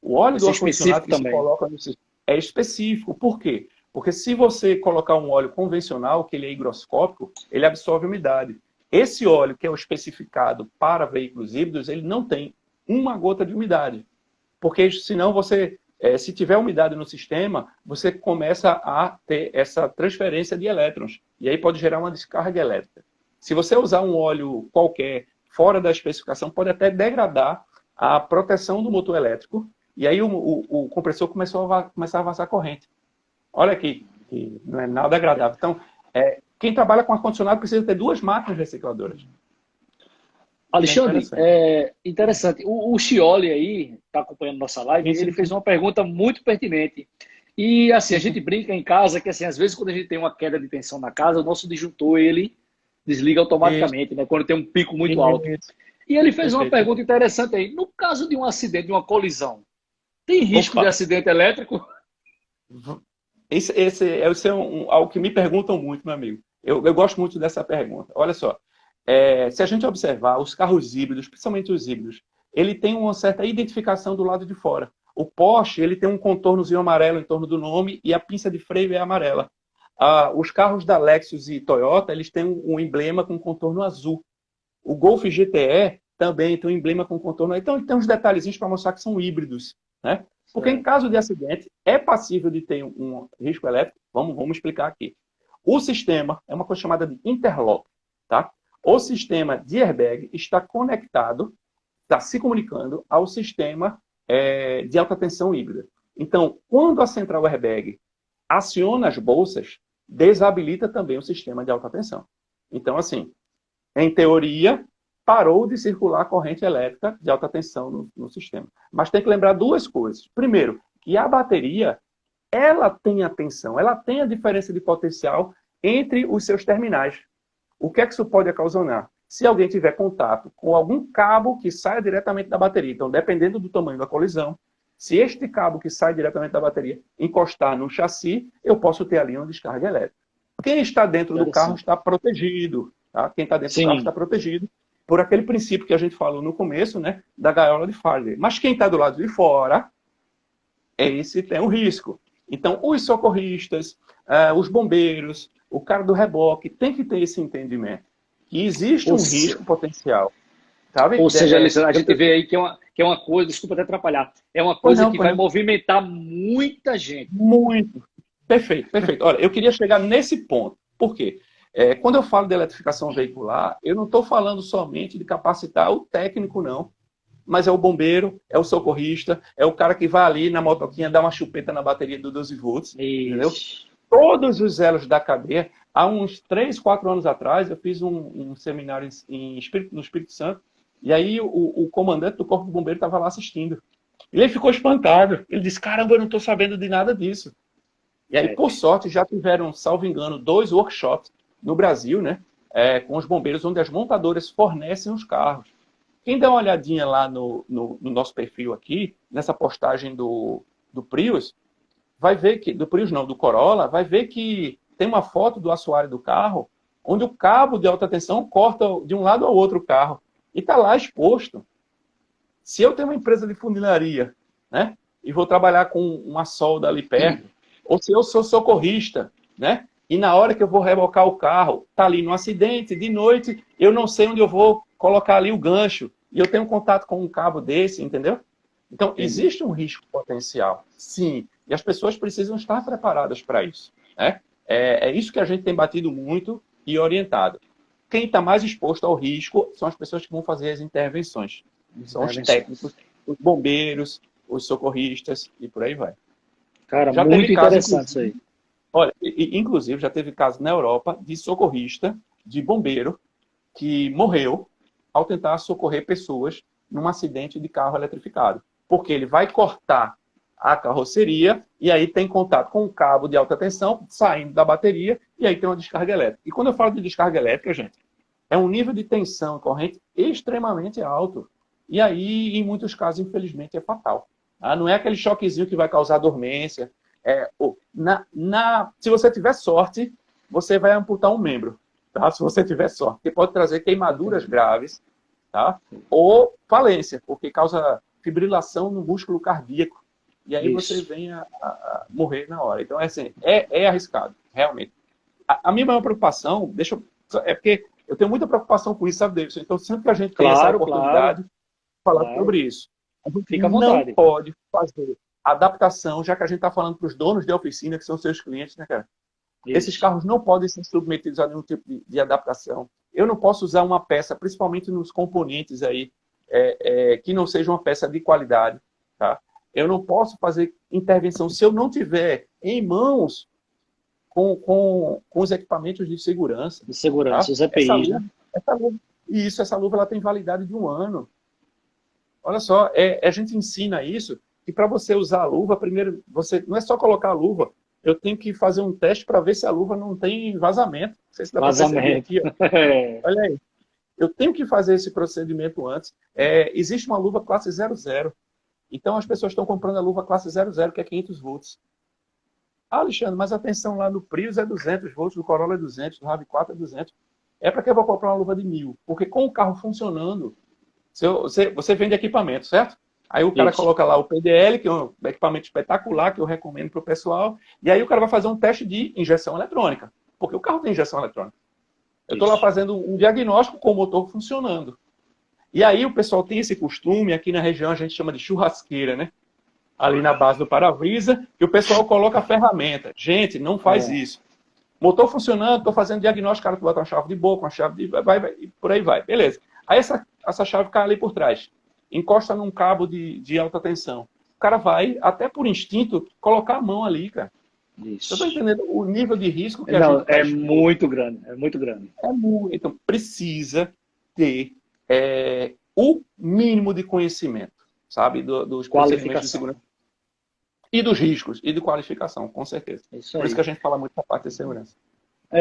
O óleo do ar-condicionado que se coloca no sistema é específico. Por quê? Porque se você colocar um óleo convencional, que ele é higroscópico, ele absorve umidade. Esse óleo, que é o especificado para veículos híbridos, ele não tem uma gota de umidade. Porque senão você... se tiver umidade no sistema, você começa a ter essa transferência de elétrons. E aí pode gerar uma descarga elétrica. Se você usar um óleo qualquer, fora da especificação, pode até degradar a proteção do motor elétrico. E aí o compressor começa a vazar corrente. Olha aqui, que não é nada agradável. Então, quem trabalha com ar-condicionado precisa ter 2 máquinas recicladoras. Alexandre, interessante. O Chioli aí, está acompanhando nossa live, ele fez uma pergunta muito pertinente. E assim, a gente brinca em casa que assim, às vezes quando a gente tem uma queda de tensão na casa, o nosso disjuntor, ele desliga automaticamente, né? Quando tem um pico muito alto. E ele fez uma pergunta interessante aí. No caso de um acidente, de uma colisão, tem risco de acidente elétrico? Esse é algo que me perguntam muito, meu amigo. Eu gosto muito dessa pergunta. Olha só, se a gente observar os carros híbridos, principalmente os híbridos, ele tem uma certa identificação do lado de fora. O Porsche, ele tem um contornozinho amarelo em torno do nome e a pinça de freio é amarela. Os carros da Lexus e Toyota, eles têm um emblema com contorno azul. O Golf GTE também tem um emblema com contorno. Então, tem uns detalhezinhos para mostrar que são híbridos, né? Porque em caso de acidente, é passível de ter um risco elétrico. Vamos explicar aqui. O sistema é uma coisa chamada de interlock, tá? O sistema de airbag está conectado, está se comunicando ao sistema de alta tensão híbrida. Então, quando a central airbag aciona as bolsas, desabilita também o sistema de alta tensão. Então, assim, em teoria, parou de circular corrente elétrica de alta tensão no sistema. Mas tem que lembrar duas coisas. Primeiro, que a bateria, ela tem a tensão, ela tem a diferença de potencial entre os seus terminais. O que é que isso pode ocasionar? Se alguém tiver contato com algum cabo que saia diretamente da bateria, então, dependendo do tamanho da colisão, se este cabo que sai diretamente da bateria encostar no chassi, eu posso ter ali uma descarga elétrica. Quem está dentro do carro está protegido. Tá? Quem está dentro do carro está protegido por aquele princípio que a gente falou no começo, né, da gaiola de Faraday. Mas quem está do lado de fora, esse tem um risco. Então, os socorristas, os bombeiros, o cara do reboque, tem que ter esse entendimento. Que existe um risco potencial. Sabe? Ou seja, Alessandro, a gente vê aí que é uma coisa, desculpa até atrapalhar, é uma coisa que vai movimentar muita gente. Muito. Perfeito, perfeito. Olha, eu queria chegar nesse ponto. Por quê? Quando eu falo de eletrificação veicular, eu não estou falando somente de capacitar o técnico, não. Mas é o bombeiro, é o socorrista, é o cara que vai ali na motoquinha dar uma chupeta na bateria do 12 volts. Entendeu? Todos os elos da cadeia. Há uns 3, 4 anos atrás, eu fiz um seminário no Espírito Santo, e aí o comandante do Corpo de Bombeiro estava lá assistindo. Ele ficou espantado. Ele disse, caramba, eu não estou sabendo de nada disso. E aí, por sorte, já tiveram, salvo engano, 2 workshops no Brasil, né, com os bombeiros, onde as montadoras fornecem os carros. Quem der uma olhadinha lá no nosso perfil aqui, nessa postagem do Prius, vai ver que, do Prius não, do Corolla, vai ver que tem uma foto do assoalho do carro, onde o cabo de alta tensão corta de um lado ao outro o carro. E está lá exposto. Se eu tenho uma empresa de funilaria, né, e vou trabalhar com uma solda ali perto, ou se eu sou socorrista, né, e na hora que eu vou rebocar o carro, está ali no acidente, de noite, eu não sei onde eu vou colocar ali o gancho, e eu tenho contato com um cabo desse, entendeu? Então, existe um risco potencial, sim, e as pessoas precisam estar preparadas para isso, né? É isso que a gente tem batido muito e orientado. Quem está mais exposto ao risco são as pessoas que vão fazer as intervenções. São os técnicos, os bombeiros, os socorristas e por aí vai. Cara, já muito interessante isso aí. Olha, inclusive já teve caso na Europa de socorrista, de bombeiro, que morreu ao tentar socorrer pessoas num acidente de carro eletrificado. Porque ele vai cortar a carroceria e aí tem contato com um cabo de alta tensão saindo da bateria e aí tem uma descarga elétrica. E quando eu falo de descarga elétrica, gente, é um nível de tensão corrente extremamente alto. E aí, em muitos casos, infelizmente, é fatal. Não é aquele choquezinho que vai causar dormência. Se você tiver sorte, você vai amputar um membro. Tá? Se você tiver sorte. Que pode trazer queimaduras graves, tá? Ou falência, porque causa fibrilação no músculo cardíaco. E aí você vem a morrer na hora. Então, assim, é arriscado, realmente. A minha maior preocupação, é porque eu tenho muita preocupação com isso, sabe, Davidson? Então, sempre que a gente tem essa oportunidade de falar sobre isso, a gente fica à vontade. Não pode fazer adaptação, já que a gente está falando para os donos de oficina, que são seus clientes, né, cara? Isso. Esses carros não podem ser submetidos a nenhum tipo de adaptação. Eu não posso usar uma peça, principalmente nos componentes aí, que não seja uma peça de qualidade, tá? Eu não posso fazer intervenção se eu não tiver em mãos com os equipamentos de segurança. De segurança, tá? Os EPIs, né? Essa luva ela tem validade de 1 ano. Olha só, a gente ensina isso, que para você usar a luva, primeiro, você não é só colocar a luva, eu tenho que fazer um teste para ver se a luva não tem vazamento. Não sei se dá para perceber aqui, ó. Olha aí. Eu tenho que fazer esse procedimento antes. Existe uma luva classe 00. Então, as pessoas estão comprando a luva classe 00, que é 500 volts. Ah, Alexandre, mas a tensão lá no Prius é 200 volts, do Corolla é 200, do RAV4 é 200. É para que eu vou comprar uma luva de 1.000? Porque com o carro funcionando, você vende equipamento, certo? Aí o cara Isso. coloca lá o PDL, que é um equipamento espetacular, que eu recomendo para o pessoal, e aí o cara vai fazer um teste de injeção eletrônica, porque o carro tem injeção eletrônica. Eu estou lá Isso. fazendo um diagnóstico com o motor funcionando. E aí o pessoal tem esse costume, aqui na região a gente chama de churrasqueira, né? Ali na base do para-brisa, que o pessoal coloca a ferramenta. Gente, não faz isso. Motor funcionando, estou fazendo diagnóstico, cara, tu bota uma chave de boca, uma chave de... Vai, e por aí vai. Beleza. Aí essa chave cai ali por trás. Encosta num cabo de alta tensão. O cara vai, até por instinto, colocar a mão ali, cara. Isso. Você está entendendo o nível de risco que a Não, gente está é exposto? muito grande, é muito grande. É muito. Então, precisa ter o mínimo de conhecimento, sabe? Dos procedimentos de Qualificação. segurança. E dos riscos, e de qualificação, com certeza. Isso Por isso aí. que a gente fala muito da parte de segurança.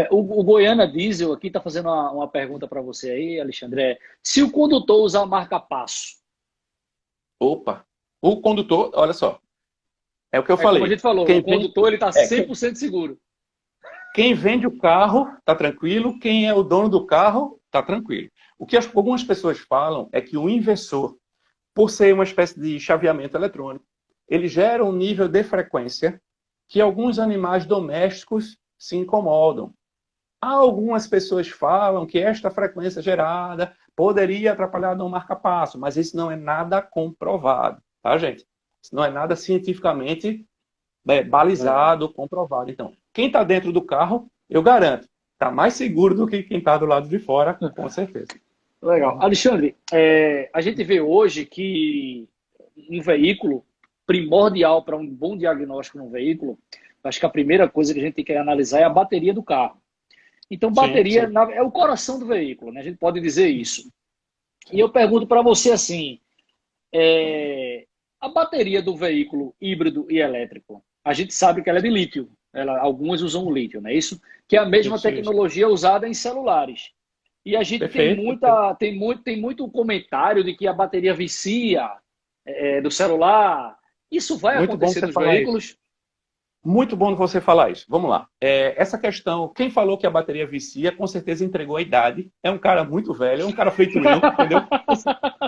O Goiânia Diesel aqui está fazendo uma pergunta para você aí, Alexandre. Se o condutor usar marca-passo, Opa! O condutor, olha só, é o que eu como a falei. gente falou, o Quem vende, condutor ele está é, 100% seguro. quem vende o carro está tranquilo, quem é o dono do carro está tranquilo. O que algumas pessoas falam é que o inversor, por ser uma espécie de chaveamento eletrônico, ele gera um nível de frequência que alguns animais domésticos se incomodam. Algumas pessoas falam que esta frequência gerada poderia atrapalhar no marca-passo, mas isso não é nada comprovado, tá, gente? Isso não é nada cientificamente Legal. balizado, comprovado. Então, quem está dentro do carro, eu garanto, está mais seguro do que quem está do lado de fora, com certeza. Legal. Alexandre, a gente vê hoje que um veículo primordial para um bom diagnóstico no veículo, acho que a primeira coisa que a gente tem que analisar é a bateria do carro. Então, Sim, bateria sim, é o coração do veículo, né? A gente pode dizer isso. E sim. eu pergunto para você assim, a bateria do veículo híbrido e elétrico, a gente sabe que ela é de lítio. Algumas usam o lítio, não é isso? Que é a mesma Isso. tecnologia usada em celulares. E a gente tem Perfeito, perfeito. tem muito comentário de que a bateria vicia do celular. Isso vai Muito bom acontecer você nos falar isso. veículos? Muito bom você falar isso. Vamos lá. Essa questão, quem falou que a bateria vicia, com certeza entregou a idade. É um cara muito velho, é um cara feito eu, entendeu?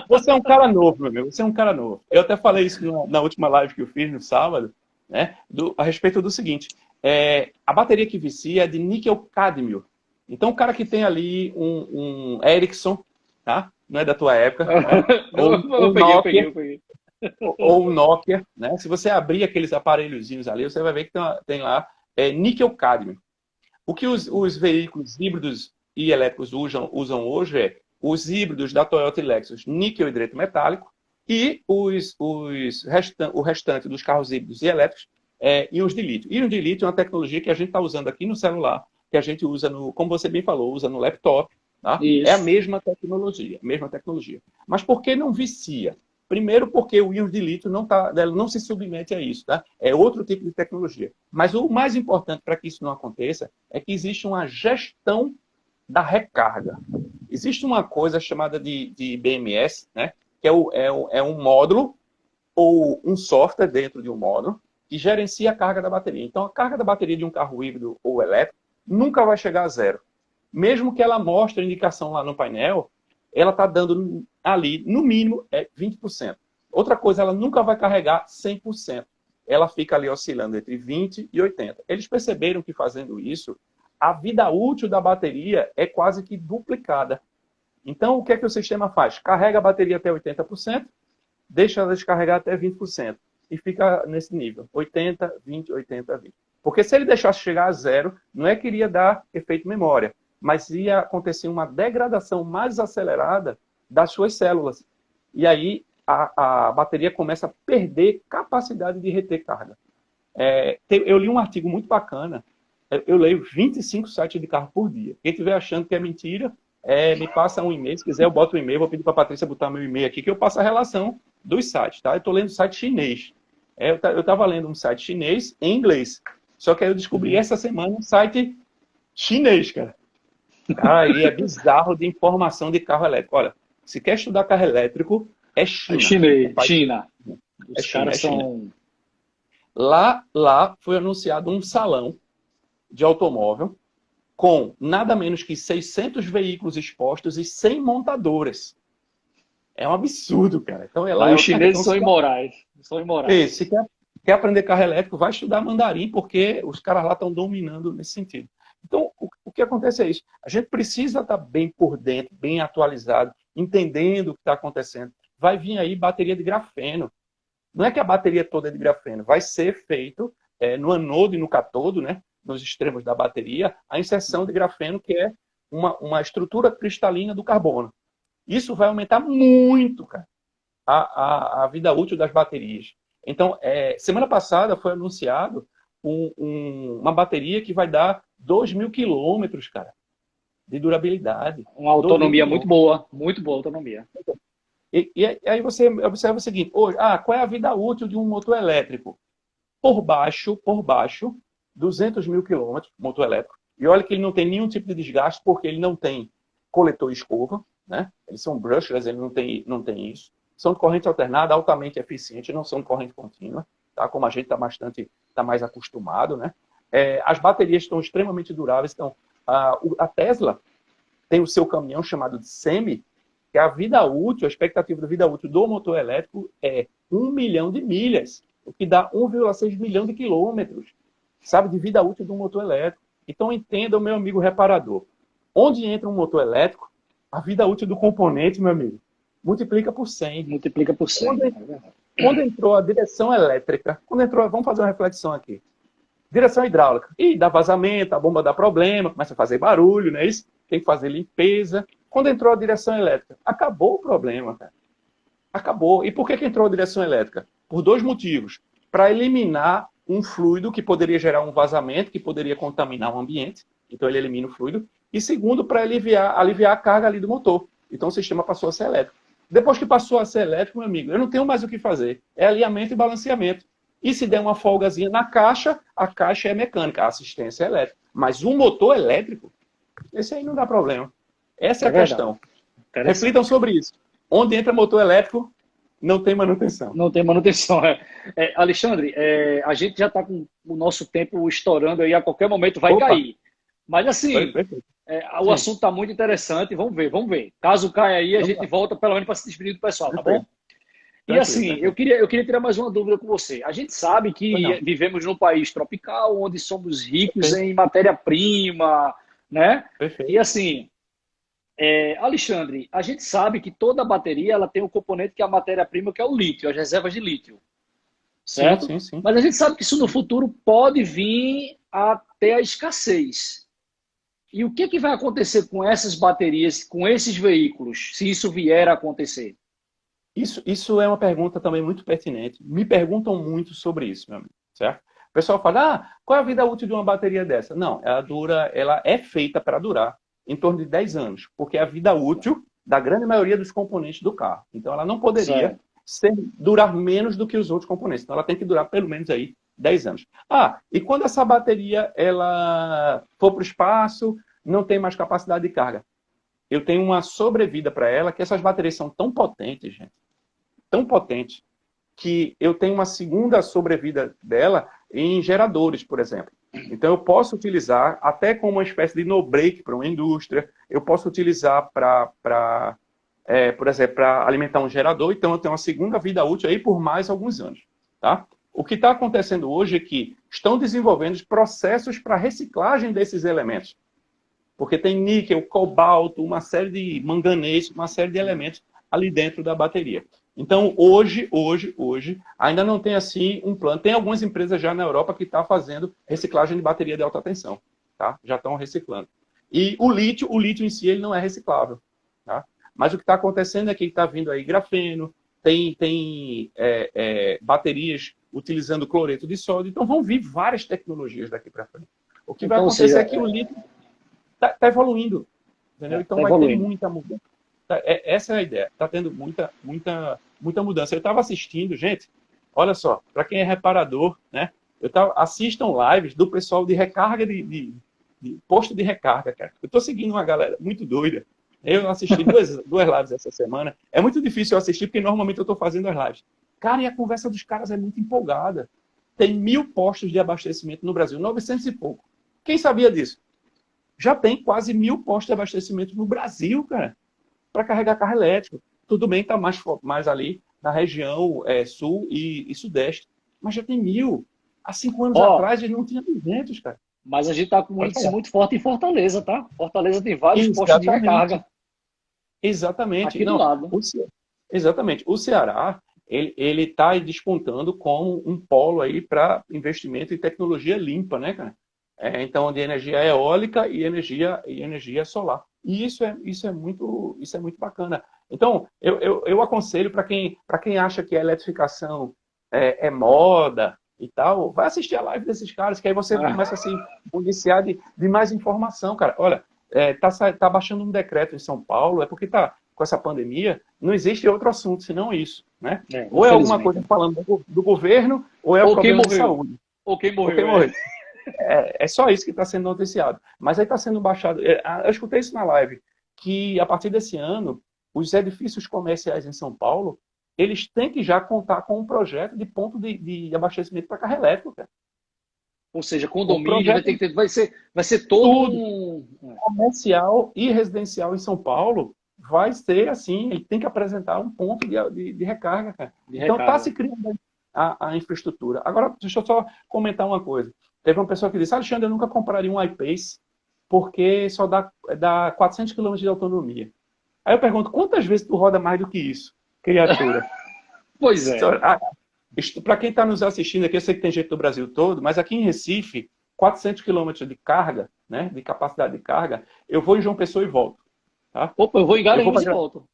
Você é um cara novo, meu amigo. Você é um cara novo. Eu até falei isso na última live que eu fiz no sábado, né? A respeito do seguinte: a bateria que vicia é de níquel-cádmio. Então, o cara que tem ali um Ericsson, tá? Não é da tua época, né? Ou Eu um peguei, eu peguei, Nokia, eu peguei. ou um Nokia, né? Se você abrir aqueles aparelhozinhos ali, você vai ver que tem lá níquel-cádmio. O que os veículos híbridos e elétricos usam hoje é os híbridos da Toyota e Lexus, níquel hidreto metálico, e o restante dos carros híbridos e elétricos íons de lítio. Íons de lítio é uma tecnologia que a gente está usando aqui no celular, que a gente usa como você bem falou, usa no laptop, tá? É a Isso. mesma tecnologia. Mas por que não vicia? Primeiro, porque o íon de lítio ela não se submete a isso, tá? É outro tipo de tecnologia. Mas o mais importante para que isso não aconteça é que existe uma gestão da recarga. Existe uma coisa chamada de BMS, né? Que é um módulo ou um software dentro de um módulo que gerencia a carga da bateria. Então, a carga da bateria de um carro híbrido ou elétrico nunca vai chegar a zero. Mesmo que ela mostre a indicação lá no painel, ela está dando ali, no mínimo, 20%. Outra coisa, ela nunca vai carregar 100%. Ela fica ali oscilando entre 20% e 80%. Eles perceberam que fazendo isso, a vida útil da bateria é quase que duplicada. Então, o que é que o sistema faz? Carrega a bateria até 80%, deixa ela descarregar até 20%. E fica nesse nível, 80, 20, 80, 20. Porque se ele deixasse chegar a zero, não é que iria dar efeito memória, mas ia acontecer uma degradação mais acelerada das suas células. E aí a bateria começa a perder capacidade de reter carga. Eu li um artigo muito bacana, eu leio 25 sites de carro por dia. Quem estiver achando que é mentira, me passa um e-mail, se quiser eu boto um e-mail, vou pedir para a Patrícia botar meu e-mail aqui, que eu passo a relação dos sites, tá? Eu estou lendo site chinês. Eu estava lendo um site chinês em inglês, só que aí eu descobri essa semana um site chinês, cara. Cara, e é bizarro de informação de carro elétrico. Olha, se quer estudar carro elétrico, é China. Chinês, China. É Os China, caras é China. são. Lá foi anunciado um salão de automóvel com nada menos que 600 veículos expostos e 100 montadoras. É um absurdo, cara. Então é lá. Os chineses são imorais. São imorais. Se quer aprender carro elétrico, vai estudar mandarim, porque os caras lá estão dominando nesse sentido. Então, o que acontece é isso. A gente precisa estar bem por dentro, bem atualizado, entendendo o que está acontecendo. Vai vir aí bateria de grafeno. Não é que a bateria toda é de grafeno. Vai ser feito no anodo e no catodo, né, nos extremos da bateria, a inserção de grafeno, que é uma estrutura cristalina do carbono. Isso vai aumentar muito, cara, a vida útil das baterias. Então, semana passada foi anunciado uma bateria que vai dar 2.000 quilômetros, cara, de durabilidade. Uma autonomia muito boa autonomia. E aí você observa o seguinte, hoje, qual é a vida útil de um motor elétrico? Por baixo, 200.000 quilômetros, motor elétrico. E olha que ele não tem nenhum tipo de desgaste, porque ele não tem coletor e escova, né? Eles são brushless, ele não tem isso. São de corrente alternada, altamente eficientes, não são de corrente contínua, tá? Como a gente está mais acostumado, né? As baterias estão extremamente duráveis. Então, a Tesla tem o seu caminhão chamado de Semi, que a vida útil, a expectativa de vida útil do motor elétrico é 1 milhão de milhas, o que dá 1,6 milhão de quilômetros, sabe, de vida útil de um motor elétrico. Então, entenda o meu amigo reparador. Onde entra um motor elétrico, a vida útil do componente, meu amigo, multiplica por 100. Multiplica por 100. Quando entrou a direção elétrica, vamos fazer uma reflexão aqui. Direção hidráulica. Dá vazamento, a bomba dá problema, começa a fazer barulho, não é isso? Tem que fazer limpeza. Quando entrou a direção elétrica, acabou o problema, cara. Acabou. E por que entrou a direção elétrica? Por 2 motivos. Para eliminar um fluido que poderia gerar um vazamento, que poderia contaminar o ambiente. Então ele elimina o fluido. E segundo, para aliviar a carga ali do motor. Então o sistema passou a ser elétrico. Depois que passou a ser elétrico, meu amigo, eu não tenho mais o que fazer. É alinhamento e balanceamento. E se der uma folgazinha na caixa, a caixa é mecânica, a assistência é elétrica. Mas um motor elétrico, esse aí não dá problema. Essa é a questão. Reflitam sobre isso. Onde entra motor elétrico, não tem manutenção. Não tem manutenção. Alexandre, a gente já está com o nosso tempo estourando aí, a qualquer momento vai cair. Mas assim, o assunto está muito interessante, vamos ver. Caso caia aí, a gente volta pelo menos para se despedir do pessoal, tá bom? E assim, eu queria tirar mais uma dúvida com você. A gente sabe que vivemos num país tropical, onde somos ricos em matéria-prima, né? E assim, Alexandre, a gente sabe que toda bateria ela tem um componente que é a matéria-prima, que é o lítio, as reservas de lítio. Certo? Sim. Mas a gente sabe que isso no futuro pode vir a ter a escassez. E o que vai acontecer com essas baterias, com esses veículos, se isso vier a acontecer? Isso é uma pergunta também muito pertinente. Me perguntam muito sobre isso, meu amigo, certo? O pessoal fala, qual é a vida útil de uma bateria dessa? Não, ela é feita para durar em torno de 10 anos, porque é a vida útil da grande maioria dos componentes do carro. Então, ela não poderia durar menos do que os outros componentes. Então, ela tem que durar pelo menos aí 10 anos. E quando essa bateria ela for para o espaço, não tem mais capacidade de carga. Eu tenho uma sobrevida para ela, que essas baterias são tão potentes, gente, tão potentes, que eu tenho uma segunda sobrevida dela em geradores, por exemplo. Então, eu posso utilizar até como uma espécie de no-break para uma indústria, eu posso utilizar por exemplo, para alimentar um gerador, então eu tenho uma segunda vida útil aí por mais alguns anos. Tá? O que está acontecendo hoje é que estão desenvolvendo processos para reciclagem desses elementos. Porque tem níquel, cobalto, uma série de manganês, uma série de elementos ali dentro da bateria. Então, hoje, ainda não tem assim um plano. Tem algumas empresas já na Europa que estão fazendo reciclagem de bateria de alta tensão. Tá? Já estão reciclando. E o lítio em si, ele não é reciclável. Tá? Mas o que está acontecendo é que está vindo aí grafeno, tem baterias utilizando cloreto de sódio. Então, vão vir várias tecnologias daqui para frente. O que vai acontecer é que o lítio está evoluindo. Entendeu? Então, vai ter muita mudança. Essa é a ideia. Está tendo muita mudança. Eu estava assistindo, gente, olha só, para quem é reparador, né? Assistam lives do pessoal de recarga, de posto de recarga, cara. Eu estou seguindo uma galera muito doida. Eu assisti duas lives essa semana. É muito difícil eu assistir, porque normalmente eu estou fazendo as lives. Cara, e a conversa dos caras é muito empolgada. tem 1.000 postos de abastecimento no Brasil, 900 e pouco. Quem sabia disso? Já tem quase 1.000 postos de abastecimento no Brasil, cara, para carregar carro elétrico. Tudo bem, está mais ali na região sul e sudeste, mas já tem 1.000. Há 5 anos atrás, eles não tinham 200, cara. Mas a gente está com um índice muito forte em Fortaleza, tá? Fortaleza tem vários postos de recarga. Exatamente. Aqui do lado. Exatamente. O Ceará, ele está despontando como um polo aí para investimento em tecnologia limpa, né, cara? Então, de energia eólica e energia solar. E isso é muito bacana. Então, eu aconselho para quem acha que a eletrificação é moda e tal, vai assistir a live desses caras, que aí você começa a se policiar de mais informação, cara. Olha, tá baixando um decreto em São Paulo, porque com essa pandemia, não existe outro assunto senão isso, né? Ou é alguma coisa falando do governo, ou é o problema de saúde. Ou quem morreu. É só isso que está sendo noticiado. Mas aí está sendo baixado. Eu escutei isso na live, que a partir desse ano, os edifícios comerciais em São Paulo, eles têm que já contar com um projeto de ponto de abastecimento para carro elétrico, cara. Ou seja, condomínio vai ser todo comercial e residencial em São Paulo vai ser assim, ele tem que apresentar um ponto de recarga, cara. Então está se criando a infraestrutura. Agora, deixa eu só comentar uma coisa. Teve uma pessoa que disse, Alexandre, eu nunca compraria um iPace porque só dá 400 km de autonomia. Aí eu pergunto, quantas vezes tu roda mais do que isso, criatura? Pois é. Para quem está nos assistindo aqui, eu sei que tem gente do Brasil todo, mas aqui em Recife, 400 km de carga, né, de capacidade de carga, eu vou em João Pessoa e volto. Tá? Opa, eu vou em Garanhuns e volto.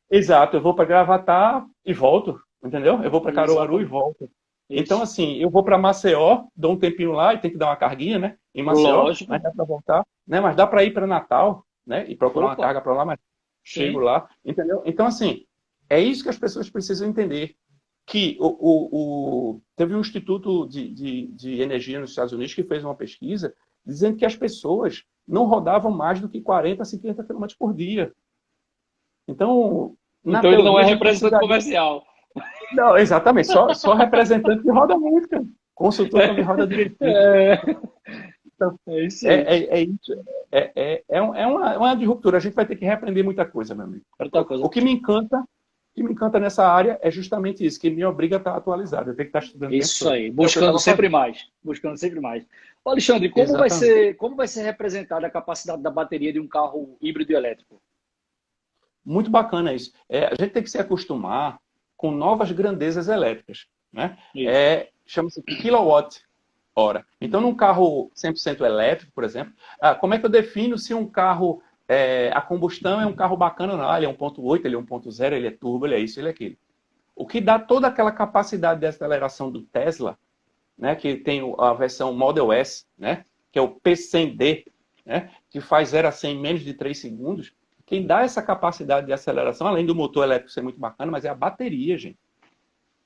Exato, eu vou para Gravatá e volto, entendeu? Eu vou para Caruaru e volto. Isso. Então, assim, eu vou para Maceió, dou um tempinho lá e tem que dar uma carguinha, né? Em Maceió, lógico. Mas dá para voltar, né? Mas dá para ir para Natal, né? E procurar uma carga para lá, mas chego lá, entendeu? Então, assim, é isso que as pessoas precisam entender. Que teve um instituto de energia nos Estados Unidos que fez uma pesquisa dizendo que as pessoas não rodavam mais do que 40, 50 km por dia. Então ele não é representante comercial. Não, exatamente. Só representante que roda muito, cara. Consultor também roda direitinho. Então, é isso aí. É uma disruptura. A gente vai ter que reaprender muita coisa, meu amigo. O que me encanta nessa área é justamente isso, que me obriga a estar atualizado. Eu tenho que estar estudando. Isso aí, buscando sempre mais. Ô, Alexandre, como vai ser representada a capacidade da bateria de um carro híbrido e elétrico? Muito bacana isso. A gente tem que se acostumar com novas grandezas elétricas, né? Chama-se quilowatt-hora. Então, num carro 100% elétrico, por exemplo, como é que eu defino se um carro, a combustão é um carro bacana ou não? Ele é 1.8, ele é 1.0, ele é turbo, ele é isso, ele é aquilo. O que dá toda aquela capacidade de aceleração do Tesla, né, que tem a versão Model S, né, que é o P100D, né, que faz 0 a 100 em menos de 3 segundos, quem dá essa capacidade de aceleração, além do motor elétrico ser muito bacana, mas é a bateria, gente.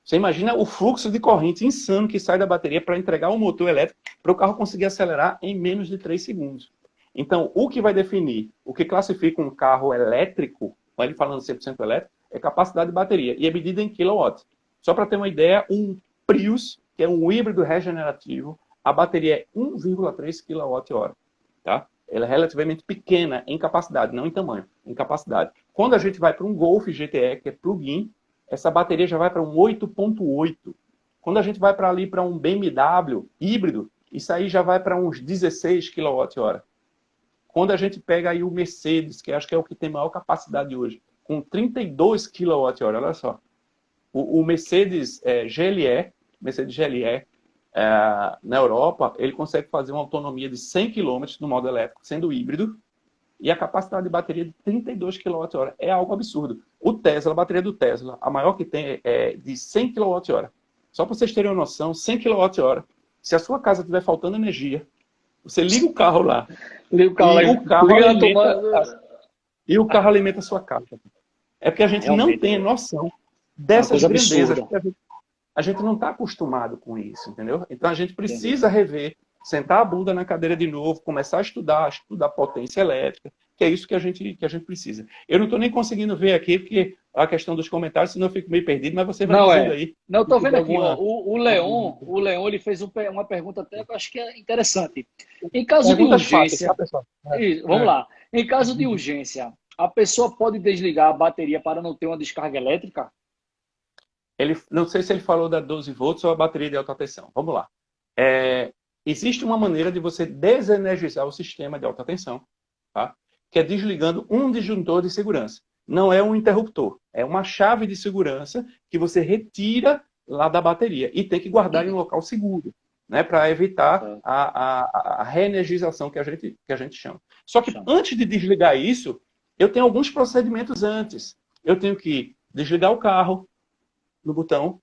Você imagina o fluxo de corrente insano que sai da bateria para entregar um motor elétrico para o carro conseguir acelerar em menos de 3 segundos. Então, o que vai definir, o que classifica um carro elétrico, com ele falando 100% elétrico, é capacidade de bateria, e é medida em kilowatt. Só para ter uma ideia, um Prius, que é um híbrido regenerativo, a bateria é 1,3 kWh, tá? Ela é relativamente pequena em capacidade, não em tamanho, em capacidade. Quando a gente vai para um Golf GTE, que é plug-in, essa bateria já vai para um 8,8. Quando a gente vai para ali para um BMW híbrido, isso aí já vai para uns 16 kWh. Quando a gente pega aí o Mercedes, que acho que é o que tem maior capacidade hoje, com 32 kWh, olha só. O Mercedes GLE, na Europa, ele consegue fazer uma autonomia de 100 km no modo elétrico, sendo híbrido, e a capacidade de bateria de 32 kWh. É algo absurdo. O Tesla, a bateria do Tesla, a maior que tem é de 100 kWh. Só para vocês terem uma noção, 100 kWh. Se a sua casa estiver faltando energia, você liga o carro lá. Liga o carro lá. E o carro alimenta a sua casa. É porque a gente não tem noção dessas grandezas. A gente não está acostumado com isso, entendeu? Então a gente precisa rever, sentar a bunda na cadeira de novo, começar a estudar potência elétrica, que é isso que a gente precisa. Eu não estou nem conseguindo ver aqui, porque a questão dos comentários, senão eu fico meio perdido, mas você vai Não dizendo é. aí. Não, estou vendo aqui, ó, Alguma... o Leon ele fez uma pergunta até que eu acho que é interessante. Em caso de Perguntas fáceis, tá, urgência, pessoal? vamos lá. Em caso de urgência, a pessoa pode desligar a bateria para não ter uma descarga elétrica? Não sei se ele falou da 12 volts ou a bateria de alta tensão. Vamos lá. Existe uma maneira de você desenergizar o sistema de alta tensão, tá? Que é desligando um disjuntor de segurança. Não é um interruptor, é uma chave de segurança que você retira lá da bateria e tem que guardar em um local seguro, né, para evitar a reenergização que a gente chama. Só que antes de desligar isso, eu tenho alguns procedimentos antes. Eu tenho que desligar o carro no botão,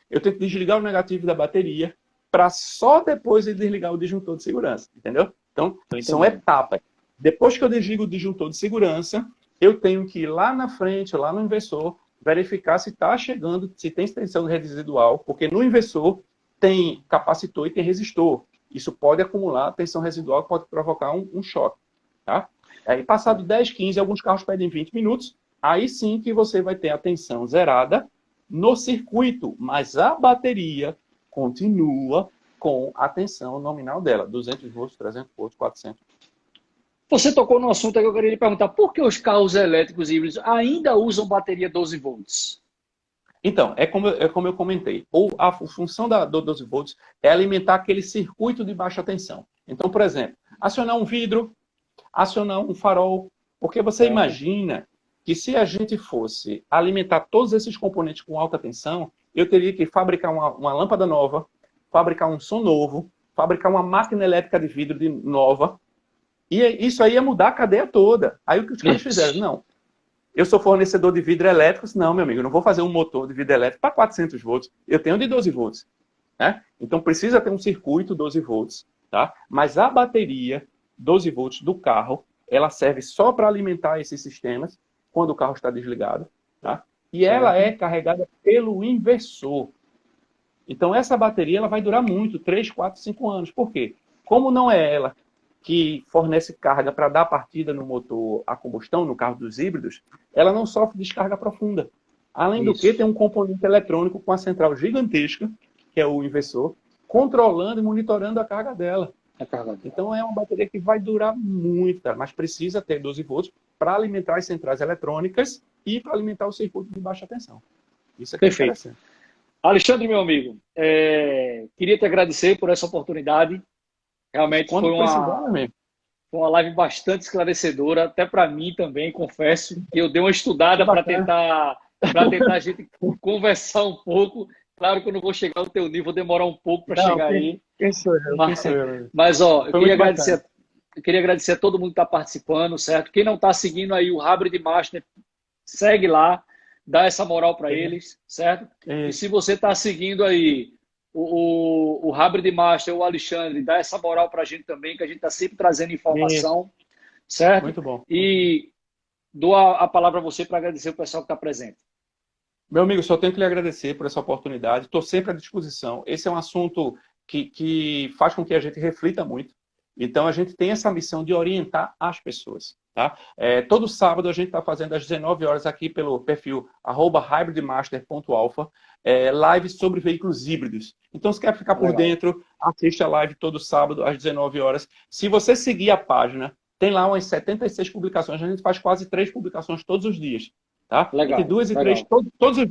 eu tenho que desligar o negativo da bateria para só depois de desligar o disjuntor de segurança, entendeu? Então, são etapas. Depois que eu desligo o disjuntor de segurança, eu tenho que ir lá na frente, lá no inversor, verificar se está chegando, se tem tensão residual, porque no inversor tem capacitor e tem resistor. Isso pode acumular tensão residual, que pode provocar um choque. Tá? Aí, passado 10, 15, alguns carros pedem 20 minutos, aí sim que você vai ter a tensão zerada no circuito, mas a bateria continua com a tensão nominal dela, 200 volts, 300 volts, 400. Você tocou no assunto que eu queria lhe perguntar. Por que os carros elétricos híbridos ainda usam bateria 12 volts? Então, é como eu comentei. A função do 12 volts é alimentar aquele circuito de baixa tensão. Então, por exemplo, acionar um vidro, acionar um farol. Porque você imagina que se a gente fosse alimentar todos esses componentes com alta tensão, eu teria que fabricar uma lâmpada nova, fabricar um som novo, fabricar uma máquina elétrica de vidro nova. E isso aí ia mudar a cadeia toda. Aí o que os caras fizeram? Não. Eu sou fornecedor de vidro elétrico. Não, meu amigo, eu não vou fazer um motor de vidro elétrico para 400 volts. Eu tenho de 12 volts. Né? Então precisa ter um circuito 12 volts. Tá? Mas a bateria 12 volts do carro, ela serve só para alimentar esses sistemas quando o carro está desligado. Tá? E ela é carregada pelo inversor. Então essa bateria ela vai durar muito, 3, 4, 5 anos. Por quê? Como não é ela que fornece carga para dar partida no motor a combustão, no carro dos híbridos, ela não sofre descarga profunda. Além do que, tem um componente eletrônico com a central gigantesca, que é o inversor, controlando e monitorando a carga dela. Então é uma bateria que vai durar muito, cara, mas precisa ter 12 volts para alimentar as centrais eletrônicas e para alimentar o circuito de baixa tensão. Isso é perfeito. Alexandre, meu amigo, queria te agradecer por essa oportunidade. Realmente foi uma live bastante esclarecedora, até para mim também, confesso, que eu dei uma estudada para tentar a gente conversar um pouco. Claro que eu não vou chegar ao teu nível, vou demorar um pouco para chegar aí. Quem sou eu? Mas ó, eu queria agradecer a todo mundo que está participando, certo? Quem não está seguindo aí o Hybrid Master, segue lá, dá essa moral para eles, certo? E se você está seguindo aí o Hybrid Master, o Alexandre, dá essa moral para a gente também, que a gente está sempre trazendo informação, certo? Muito bom. E dou a palavra a você para agradecer o pessoal que está presente. Meu amigo, só tenho que lhe agradecer por essa oportunidade. Estou sempre à disposição. Esse é um assunto que faz com que a gente reflita muito. Então, a gente tem essa missão de orientar as pessoas. Tá? Todo sábado a gente está fazendo às 19 horas aqui pelo perfil @hybridmaster.alpha lives sobre veículos híbridos. Então, se quer ficar por dentro, assiste a live todo sábado às 19 horas. Se você seguir a página, tem lá umas 76 publicações. A gente faz quase 3 publicações todos os dias. Tá? Entre 2 e 3, todos os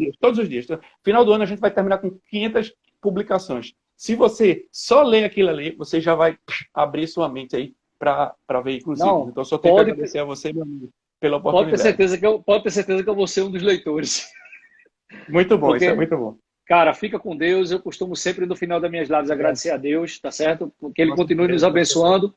dias. Então, final do ano a gente vai terminar com 500 publicações. Se você só ler aquilo ali, você já vai abrir sua mente aí para veículos híbridos. Então, só tenho que agradecer a você, meu amigo, pela oportunidade. Pode ter certeza que eu vou ser um dos leitores. Muito bom, isso é muito bom. Cara, fica com Deus. Eu costumo sempre, no final das minhas lives, agradecer a Deus, tá certo? Que Ele continue nos abençoando,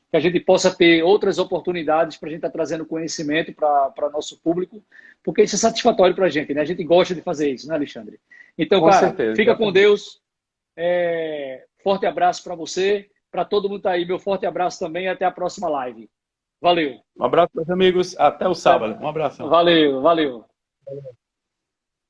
que a gente possa ter outras oportunidades para a gente estar trazendo conhecimento para nosso público, porque isso é satisfatório para a gente, né? A gente gosta de fazer isso, né, Alexandre? Então, cara, fica com Deus. Forte abraço para você, para todo mundo que tá aí. Meu forte abraço também e até a próxima live. Valeu. Um abraço, meus amigos. Até o sábado. Um abraço. Valeu.